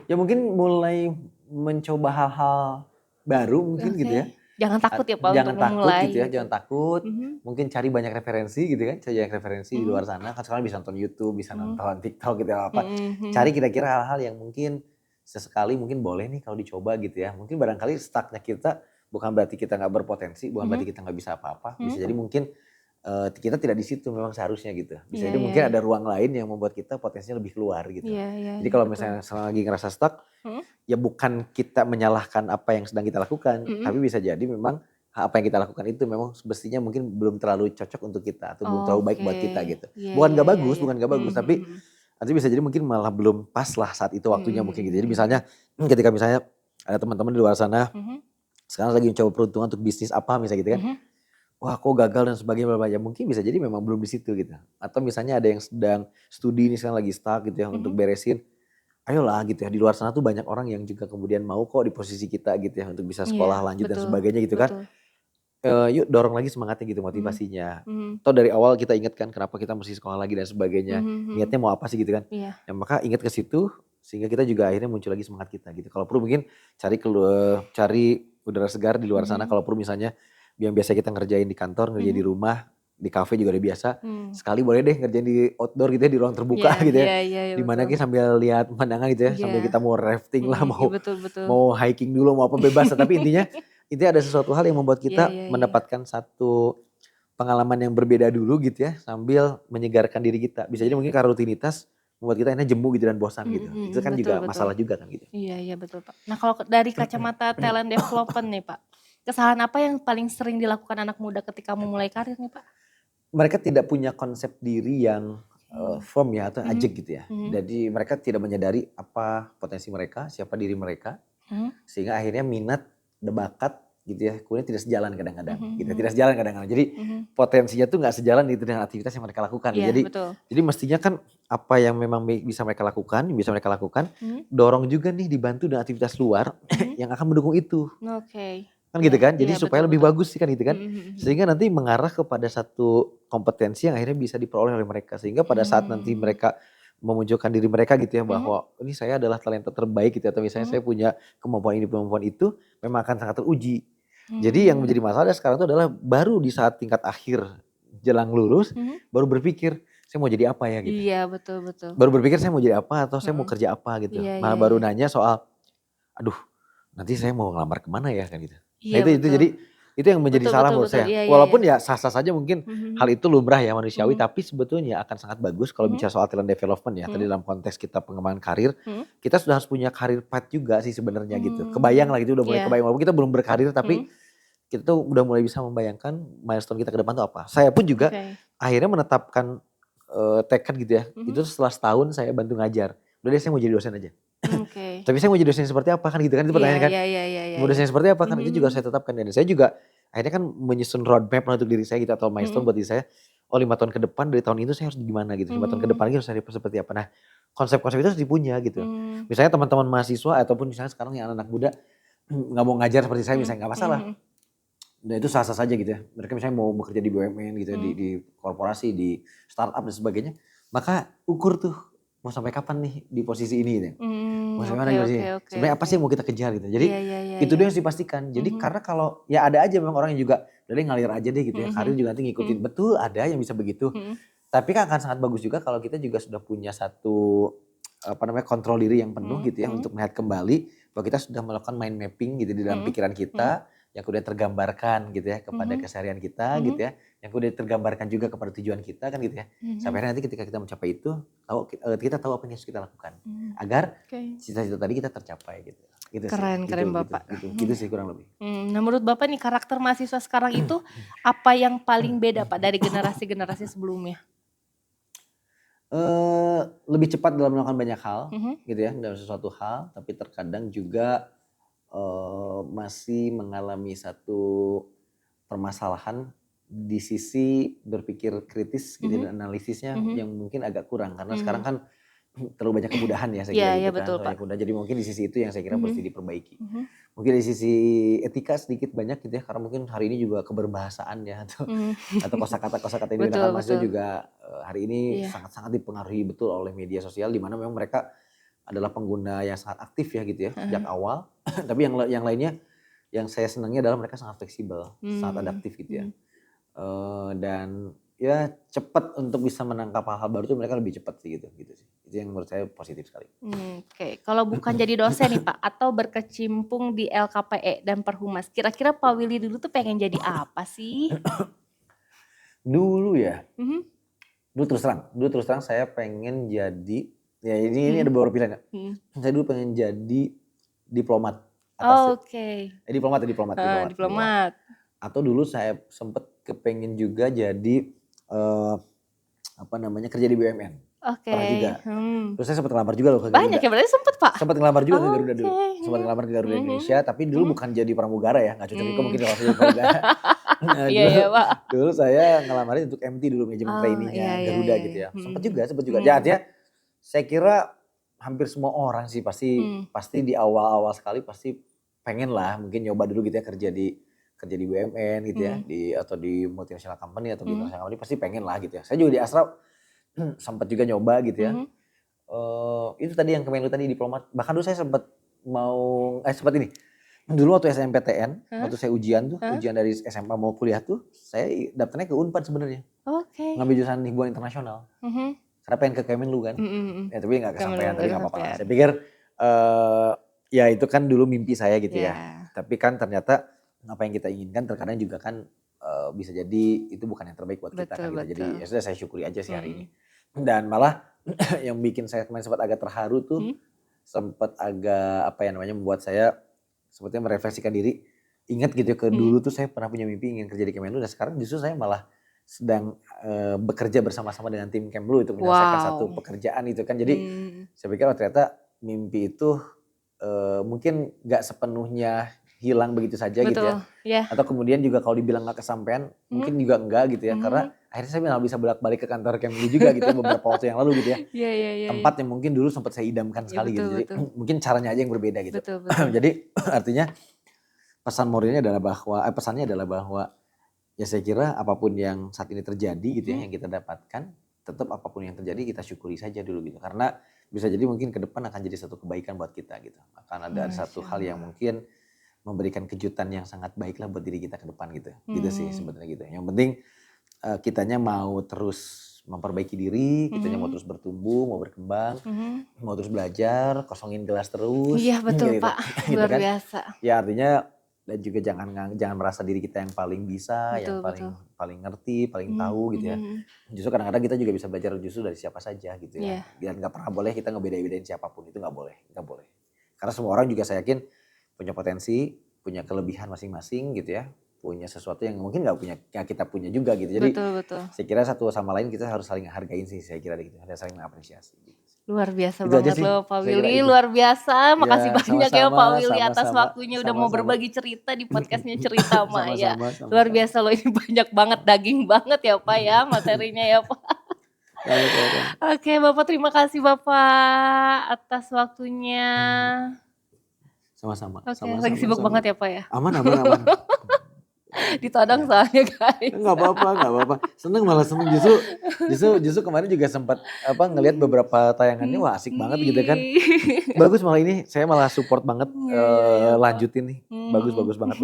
S2: Ya mungkin mulai mencoba hal-hal baru mungkin gitu ya.
S1: Oke. Jangan takut ya, Pak, untuk
S2: Jangan takut gitu
S1: memulai
S2: ya,
S1: gitu.
S2: jangan takut.
S1: Mhm,
S2: Mungkin cari banyak referensi gitu kan, cari banyak referensi di
S1: mhm,
S2: luar sana. Kan sekarang bisa nonton YouTube, bisa
S1: mhm,
S2: nonton TikTok gitu ya apa.
S1: mhm,
S2: Cari
S1: mhm,
S2: kira-kira hal-hal yang mungkin sesekali mungkin boleh nih kalau dicoba gitu ya. Mungkin barangkali stuck-nya kita bukan berarti kita nggak berpotensi, bukan berarti
S1: mhm,
S2: kita nggak bisa apa-apa. Bisa
S1: mhm.
S2: jadi mungkin kita tidak di situ memang seharusnya gitu. Bisa
S1: Iya,
S2: jadi
S1: iya,
S2: mungkin
S1: iya.
S2: ada ruang lain yang membuat kita potensinya lebih keluar gitu.
S1: Iya, iya,
S2: Jadi
S1: iya,
S2: kalau
S1: betul.
S2: misalnya lagi ngerasa stuck,
S1: Mhm,
S2: ya bukan kita menyalahkan apa yang sedang kita lakukan,
S1: mhm.
S2: tapi bisa jadi memang apa yang kita lakukan itu memang semestinya mungkin belum terlalu cocok untuk kita atau belum terlalu baik
S1: Oke.
S2: buat kita gitu.
S1: Iya,
S2: Bukan
S1: iya,
S2: nggak
S1: iya,
S2: bagus,
S1: iya.
S2: bukan nggak
S1: Mhm,
S2: bagus,
S1: mhm,
S2: tapi
S1: mhm.
S2: nanti bisa jadi mungkin malah belum pas lah saat itu
S1: Mhm,
S2: waktunya mungkin gitu. Jadi
S1: mhm,
S2: misalnya
S1: mhm.
S2: ketika misalnya ada teman-teman di luar sana
S1: Mhm,
S2: sekarang lagi mencoba peruntungan untuk bisnis apa misalnya gitu kan.
S1: mhm,
S2: wah kok gagal dan sebagainya, ya mungkin bisa jadi memang belum di situ gitu. Atau misalnya ada yang sedang studi ini sekarang lagi stuck gitu ya untuk
S1: Mhm.
S2: beresin, ayolah gitu ya di luar sana tuh banyak orang yang juga kemudian mau kok di posisi kita gitu ya untuk bisa
S1: Iya,
S2: sekolah lanjut dan
S1: betul
S2: sebagainya gitu kan.
S1: betul.
S2: Yuk dorong lagi semangatnya gitu,
S1: Mhm
S2: motivasinya.
S1: mhm
S2: Atau dari awal kita ingatkan kenapa kita mesti sekolah lagi dan sebagainya,
S1: mhm mhm.
S2: niatnya mau apa sih gitu kan.
S1: Iya.
S2: Ya maka ingat ke situ, sehingga kita juga akhirnya muncul lagi semangat kita gitu. Kalau perlu mungkin cari udara segar di luar sana,
S1: Mhm.
S2: kalau perlu misalnya yang biasa kita ngerjain di kantor, ngerjain
S1: Mhm.
S2: di rumah, di kafe juga udah biasa,
S1: Mmm.
S2: sekali boleh deh ngerjain di outdoor gitu ya, di ruang
S1: Iya
S2: terbuka gitu ya.
S1: iya iya iya,
S2: Di mana
S1: betul.
S2: kita sambil lihat pemandangan gitu ya, sambil
S1: Iya.
S2: kita mau rafting lah,
S1: Iya
S2: mau
S1: betul betul.
S2: mau hiking dulu, mau apa bebas, tapi intinya ada sesuatu hal yang membuat
S1: Iya
S2: kita
S1: iya iya.
S2: mendapatkan satu pengalaman yang berbeda dulu gitu ya, sambil menyegarkan diri kita. Bisa jadi
S1: Iya.
S2: mungkin karena rutinitas membuat kita akhirnya jemu gitu dan bosan
S1: Mhm
S2: gitu. Itu
S1: mhm,
S2: kan
S1: betul
S2: juga
S1: betul.
S2: masalah juga kan gitu.
S1: Iya iya betul, Pak. Nah kalau dari kacamata talent development nih, Pak, kesalahan apa yang paling sering dilakukan anak muda ketika memulai karir nih, Pak?
S2: Mereka tidak punya konsep diri yang,
S1: Oke.
S2: firm ya atau
S1: Mhm
S2: ajak gitu ya.
S1: mhm
S2: Jadi mereka tidak menyadari apa potensi mereka, siapa diri mereka,
S1: mhm
S2: sehingga akhirnya minat, ada bakat gitu ya, kemudian tidak sejalan kadang-kadang
S1: mhm
S2: gitu,
S1: mhm
S2: tidak sejalan kadang-kadang. Jadi
S1: mhm.
S2: potensinya tuh nggak sejalan gitu dengan aktivitas yang mereka lakukan ya.
S1: Iya
S2: Jadi
S1: betul.
S2: jadi mestinya kan apa yang memang bisa mereka lakukan, yang bisa mereka lakukan,
S1: Mhm
S2: dorong juga nih dibantu dengan aktivitas luar
S1: mhm.
S2: yang akan mendukung itu.
S1: Oke.
S2: Kan
S1: Iya
S2: gitu kan,
S1: iya
S2: jadi supaya
S1: betul
S2: lebih
S1: betul.
S2: bagus sih kan gitu kan.
S1: Mhm mhm mhm.
S2: Sehingga nanti mengarah kepada satu kompetensi yang akhirnya bisa diperoleh oleh mereka. Sehingga pada saat nanti
S1: Mmm.
S2: mereka memunculkan diri mereka gitu ya
S1: Mhm
S2: bahwa, ini saya adalah talenta terbaik gitu ya, atau misalnya
S1: mhm.
S2: saya punya kemampuan ini, kemampuan itu, memang akan sangat teruji. Jadi yang
S1: Mmm.
S2: menjadi masalah sekarang itu adalah baru di saat tingkat akhir jelang lulus,
S1: Mhm.
S2: baru berpikir, "Saya mau jadi apa ya?" Gitu.
S1: Iya betul betul.
S2: Baru berpikir, "Saya mau jadi apa?" Atau, "Saya mau
S1: Heeh.
S2: kerja apa?" Gitu.
S1: Iya
S2: Malah
S1: iya
S2: baru
S1: iya.
S2: nanya soal, "Aduh, nanti saya mau ngelamar ke mana ya?" Kan gitu. Nah
S1: Iya
S2: itu
S1: betul.
S2: jadi itu yang menjadi
S1: Betul
S2: salah
S1: betul
S2: menurut
S1: betul.
S2: saya.
S1: Iya iya iya.
S2: Walaupun ya sah-sah saja mungkin
S1: Mhm
S2: hal
S1: mhm.
S2: itu lumrah ya manusiawi,
S1: Mhm
S2: tapi sebetulnya akan sangat bagus kalau
S1: mhm
S2: bicara soal talent development ya, tadi
S1: mhm
S2: dalam konteks kita pengembangan karir,
S1: mhm.
S2: kita sudah harus punya career path juga sih sebenarnya gitu. Kebayang
S1: Mmm.
S2: lah gitu, udah mulai
S1: Iya.
S2: kebayang walaupun kita belum berkarir tapi
S1: Mhm.
S2: kita tuh udah mulai bisa membayangkan milestone kita ke depan tuh apa. Saya pun juga
S1: Oke.
S2: akhirnya menetapkan, tekad gitu ya, itu
S1: Mhm.
S2: setelah setahun saya bantu ngajar. Udah deh saya mau jadi dosen aja.
S1: Oke.
S2: Tapi saya mau jadi dosen seperti apa kan gitu kan, itu
S1: Iya
S2: pertanyaan kan.
S1: iya iya iya iya
S2: Mau
S1: iya.
S2: dosen seperti apa kan
S1: Mhm
S2: itu juga
S1: mhm
S2: saya tetapkan dan saya juga akhirnya kan menyusun roadmap lah untuk diri saya gitu atau milestone
S1: mhm
S2: buat diri saya. Oh 5 tahun ke depan dari tahun itu saya harus gimana gitu, 5 tahun ke
S1: mhm
S2: depan lagi harus saya seperti apa. Nah konsep-konsep itu harus dipunya gitu.
S1: mhm
S2: Misalnya teman-teman mahasiswa ataupun misalnya sekarang yang anak-anak muda nggak mau ngajar seperti saya
S1: mhm
S2: misalnya nggak
S1: mhm
S2: masalah.
S1: mhm
S2: Nah itu sah-sah saja gitu ya. Mereka misalnya mau bekerja di BUMN gitu ya,
S1: mhm.
S2: di korporasi, di startup dan sebagainya. Maka ukur tuh mau sampai kapan nih di posisi ini gitu. Mau sampai
S1: Oke
S2: mana di
S1: oke
S2: posisinya.
S1: oke
S2: Sebenarnya apa
S1: oke.
S2: sih yang mau kita kejar gitu. Jadi
S1: Iya iya iya
S2: itu
S1: iya.
S2: dia yang harus dipastikan. Jadi
S1: Mhm
S2: karena kalau ya ada aja memang orang yang juga udah deh ngalir aja deh gitu ya.
S1: mhm
S2: Karir juga nanti
S1: mhm
S2: ngikutin. Betul ada yang bisa begitu.
S1: mhm
S2: Tapi kan akan sangat bagus juga kalau kita juga sudah punya satu apa namanya kontrol diri yang penuh
S1: mhm
S2: gitu ya
S1: mhm
S2: untuk melihat kembali bahwa kita sudah melakukan mind mapping gitu di dalam
S1: mhm
S2: pikiran
S1: mhm
S2: kita yang kemudian tergambarkan gitu ya kepada
S1: mhm
S2: keseharian kita
S1: mhm
S2: gitu ya yang kemudian tergambarkan juga kepada tujuan kita kan gitu ya
S1: mhm
S2: sampai akhirnya nanti ketika kita mencapai itu kita tahu apa yang harus kita lakukan
S1: mhm.
S2: agar
S1: Oke.
S2: cita-cita tadi kita tercapai gitu sih
S1: Keren keren Bapak.
S2: gitu sih kurang lebih.
S1: Nah menurut Bapak nih karakter mahasiswa sekarang itu apa yang paling beda Pak dari generasi-generasi sebelumnya?
S2: Lebih cepat dalam melakukan banyak hal
S1: Mhm
S2: gitu ya dalam sesuatu hal tapi terkadang juga masih mengalami satu permasalahan di sisi berpikir kritis gitu
S1: mhm
S2: dan analisisnya
S1: mhm
S2: yang mungkin agak kurang karena sekarang
S1: mhm.
S2: kan terlalu banyak kemudahan ya saya
S1: Iya
S2: kira
S1: iya
S2: gitu kan,
S1: betul
S2: terlalu
S1: Pak.
S2: banyak kemudahan jadi mungkin di sisi itu yang saya kira
S1: Mhm
S2: mesti diperbaiki.
S1: mhm
S2: Mungkin dari sisi etika sedikit banyak gitu ya karena mungkin hari ini juga keberbahasaan ya
S1: mhm.
S2: atau kosakata-kosakata yang digunakan
S1: Betul
S2: mahasiswa
S1: betul.
S2: juga, hari ini
S1: Iya.
S2: sangat-sangat dipengaruhi betul oleh media sosial di mana memang mereka adalah pengguna yang sangat aktif ya gitu ya sejak
S1: Heeh.
S2: awal. Tapi yang lainnya yang saya senangnya adalah mereka sangat fleksibel, sangat
S1: Mmm,
S2: adaptif gitu ya.
S1: mhm.
S2: Dan ya cepat untuk bisa menangkap hal-hal baru tuh mereka lebih cepat sih gitu sih. Itu yang menurut saya positif sekali.
S1: Oke. Kalau bukan jadi dosen nih Pak, atau berkecimpung di LKPE dan Perhumas, kira-kira Pak Willy dulu tuh pengen jadi apa sih?
S2: Dulu ya,
S1: Mhm
S2: dulu terus terang saya pengen jadi ya ini
S1: mhm
S2: ada beberapa pilihan ya.
S1: mhm.
S2: Saya dulu pengen jadi diplomat atas
S1: Oke.
S2: diplomat diplomat
S1: Heeh,
S2: diplomat diplomat.
S1: diplomat.
S2: Atau dulu saya sempet kepengen juga jadi, apa namanya, kerja di BUMN,
S1: Oke,
S2: pernah juga. Terus saya sempet ngelamar juga loh ke
S1: banyak
S2: Garuda.
S1: ya berarti sempet Pak?
S2: Sempet ngelamar juga ke Garuda dulu,
S1: Oke,
S2: sempat ngelamar ke Garuda
S1: mhm
S2: Indonesia, tapi dulu
S1: mhm,
S2: bukan jadi pramugara ya, nggak cocok juga
S1: mmm.
S2: mungkin kalau saya jadi pramugara. Nah,
S1: Iya iya Pak.
S2: dulu saya ngelamarin untuk MT dulu, manajemen
S1: Oh
S2: trainee-nya
S1: iya iya
S2: Garuda
S1: iya
S2: gitu
S1: iya.
S2: ya. Sempet juga. Ya artinya saya kira hampir semua orang sih pasti di awal-awal sekali pasti pengen lah mungkin nyoba dulu gitu ya kerja di BUMN gitu ya, atau di multinational company atau di international company pasti pengen lah gitu ya. Saya juga di Astra sempat juga nyoba gitu ya. Itu tadi yang Kemenlu tadi diplomat. Bahkan dulu saya sempat sempat ini. Dulu waktu SNMPTN, waktu saya ujian dari SMA mau kuliah tuh, saya daftarnya ke Unpad sebenarnya.
S1: Oke.
S2: Ngambil jurusan hubungan internasional. Karena pengen ke Kemenlu kan. Ya tapi nggak kesampaian, tapi nggak apa-apa lah. Saya pikir ya itu kan dulu mimpi saya gitu ya. Tapi kan ternyata apa yang kita inginkan terkadang juga kan bisa jadi itu bukan yang terbaik buat kita kan gitu. Jadi ya sudah saya syukuri aja sih hari ini. Dan malah yang bikin saya kemarin sempat agak terharu tuh sempat agak apa ya namanya membuat saya sebetulnya merefleksikan diri. Ingat gitu ya ke dulu tuh saya pernah punya mimpi ingin kerja di Kemenlu dan sekarang justru saya malah sedang bekerja bersama-sama dengan tim Kemlu untuk menyelesaikan satu pekerjaan itu kan. Jadi saya pikir ternyata mimpi itu mungkin gak sepenuhnya hilang begitu saja gitu ya.
S1: Yeah.
S2: Atau kemudian juga kalau dibilang gak kesampaian mungkin juga enggak gitu ya. Karena akhirnya saya malah bisa bolak-balik ke kantor Kemlu juga gitu ya beberapa waktu yang lalu gitu ya. Tempat yang mungkin dulu sempat saya idamkan sekali gitu. Jadi mungkin caranya aja yang berbeda gitu. Jadi artinya pesannya adalah bahwa ya saya kira apapun yang saat ini terjadi gitu ya yang kita dapatkan tetap apapun yang terjadi kita syukuri saja dulu gitu karena bisa jadi mungkin ke depan akan jadi satu kebaikan buat kita gitu akan ada satu hal yang mungkin memberikan kejutan yang sangat baik lah buat diri kita ke depan gitu gitu sih sebenarnya gitu yang penting kitanya mau terus memperbaiki diri kitanya mau terus bertumbuh mau berkembang mau terus belajar kosongin gelas terus
S1: iya betul
S2: gitu.
S1: Pak
S2: Gitu
S1: luar
S2: kan.
S1: biasa
S2: Ya artinya dan juga jangan merasa diri kita yang paling bisa, yang paling ngerti, paling tahu gitu ya. Justru kadang-kadang kita juga bisa belajar justru dari siapa saja gitu ya. Dan nggak pernah boleh kita ngebeda-bedain siapapun itu nggak boleh. Karena semua orang juga saya yakin punya potensi, punya kelebihan masing-masing gitu ya. Punya sesuatu yang mungkin nggak punya yang kita punya juga gitu. Jadi saya kira satu sama lain kita harus saling hargain sih saya kira gitu. Harus saling mengapresiasi. Gitu.
S1: Luar biasa
S2: itu
S1: banget loh Pak Willy, luar biasa. Makasih banyak ya Pak Willy atas waktunya udah mau berbagi cerita di podcastnya Cerita Maya. Luar biasa loh ini banyak banget daging banget ya Pak ya materinya ya Pak. Oke Bapak terima kasih Bapak atas waktunya.
S2: Sama-sama.
S1: Lagi sibuk banget ya Pak ya.
S2: Aman.
S1: Ditodong soalnya guys.
S2: Nggak apa-apa. Seneng justru kemarin juga sempat ngelihat beberapa tayangannya wah asik banget gitu kan. Bagus malah ini saya malah support banget lanjutin nih. Bagus banget.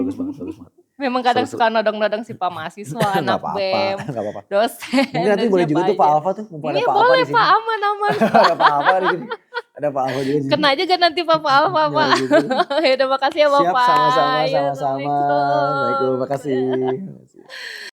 S1: Memang kadang suka nodong-nodong si Pak mahasiswa, anak BEM, dosen.
S2: Mungkin nanti boleh juga tuh Pak Alfa tuh.
S1: Ini boleh Pak, aman.
S2: Ada Pak Alfa di sini. Ada Pak Alfa juga di sini.
S1: Kena aja kan nanti Pak Alfa Pak. Ya udah makasih ya Bapak.
S2: Siap sama-sama. Assalamualaikum. Makasih.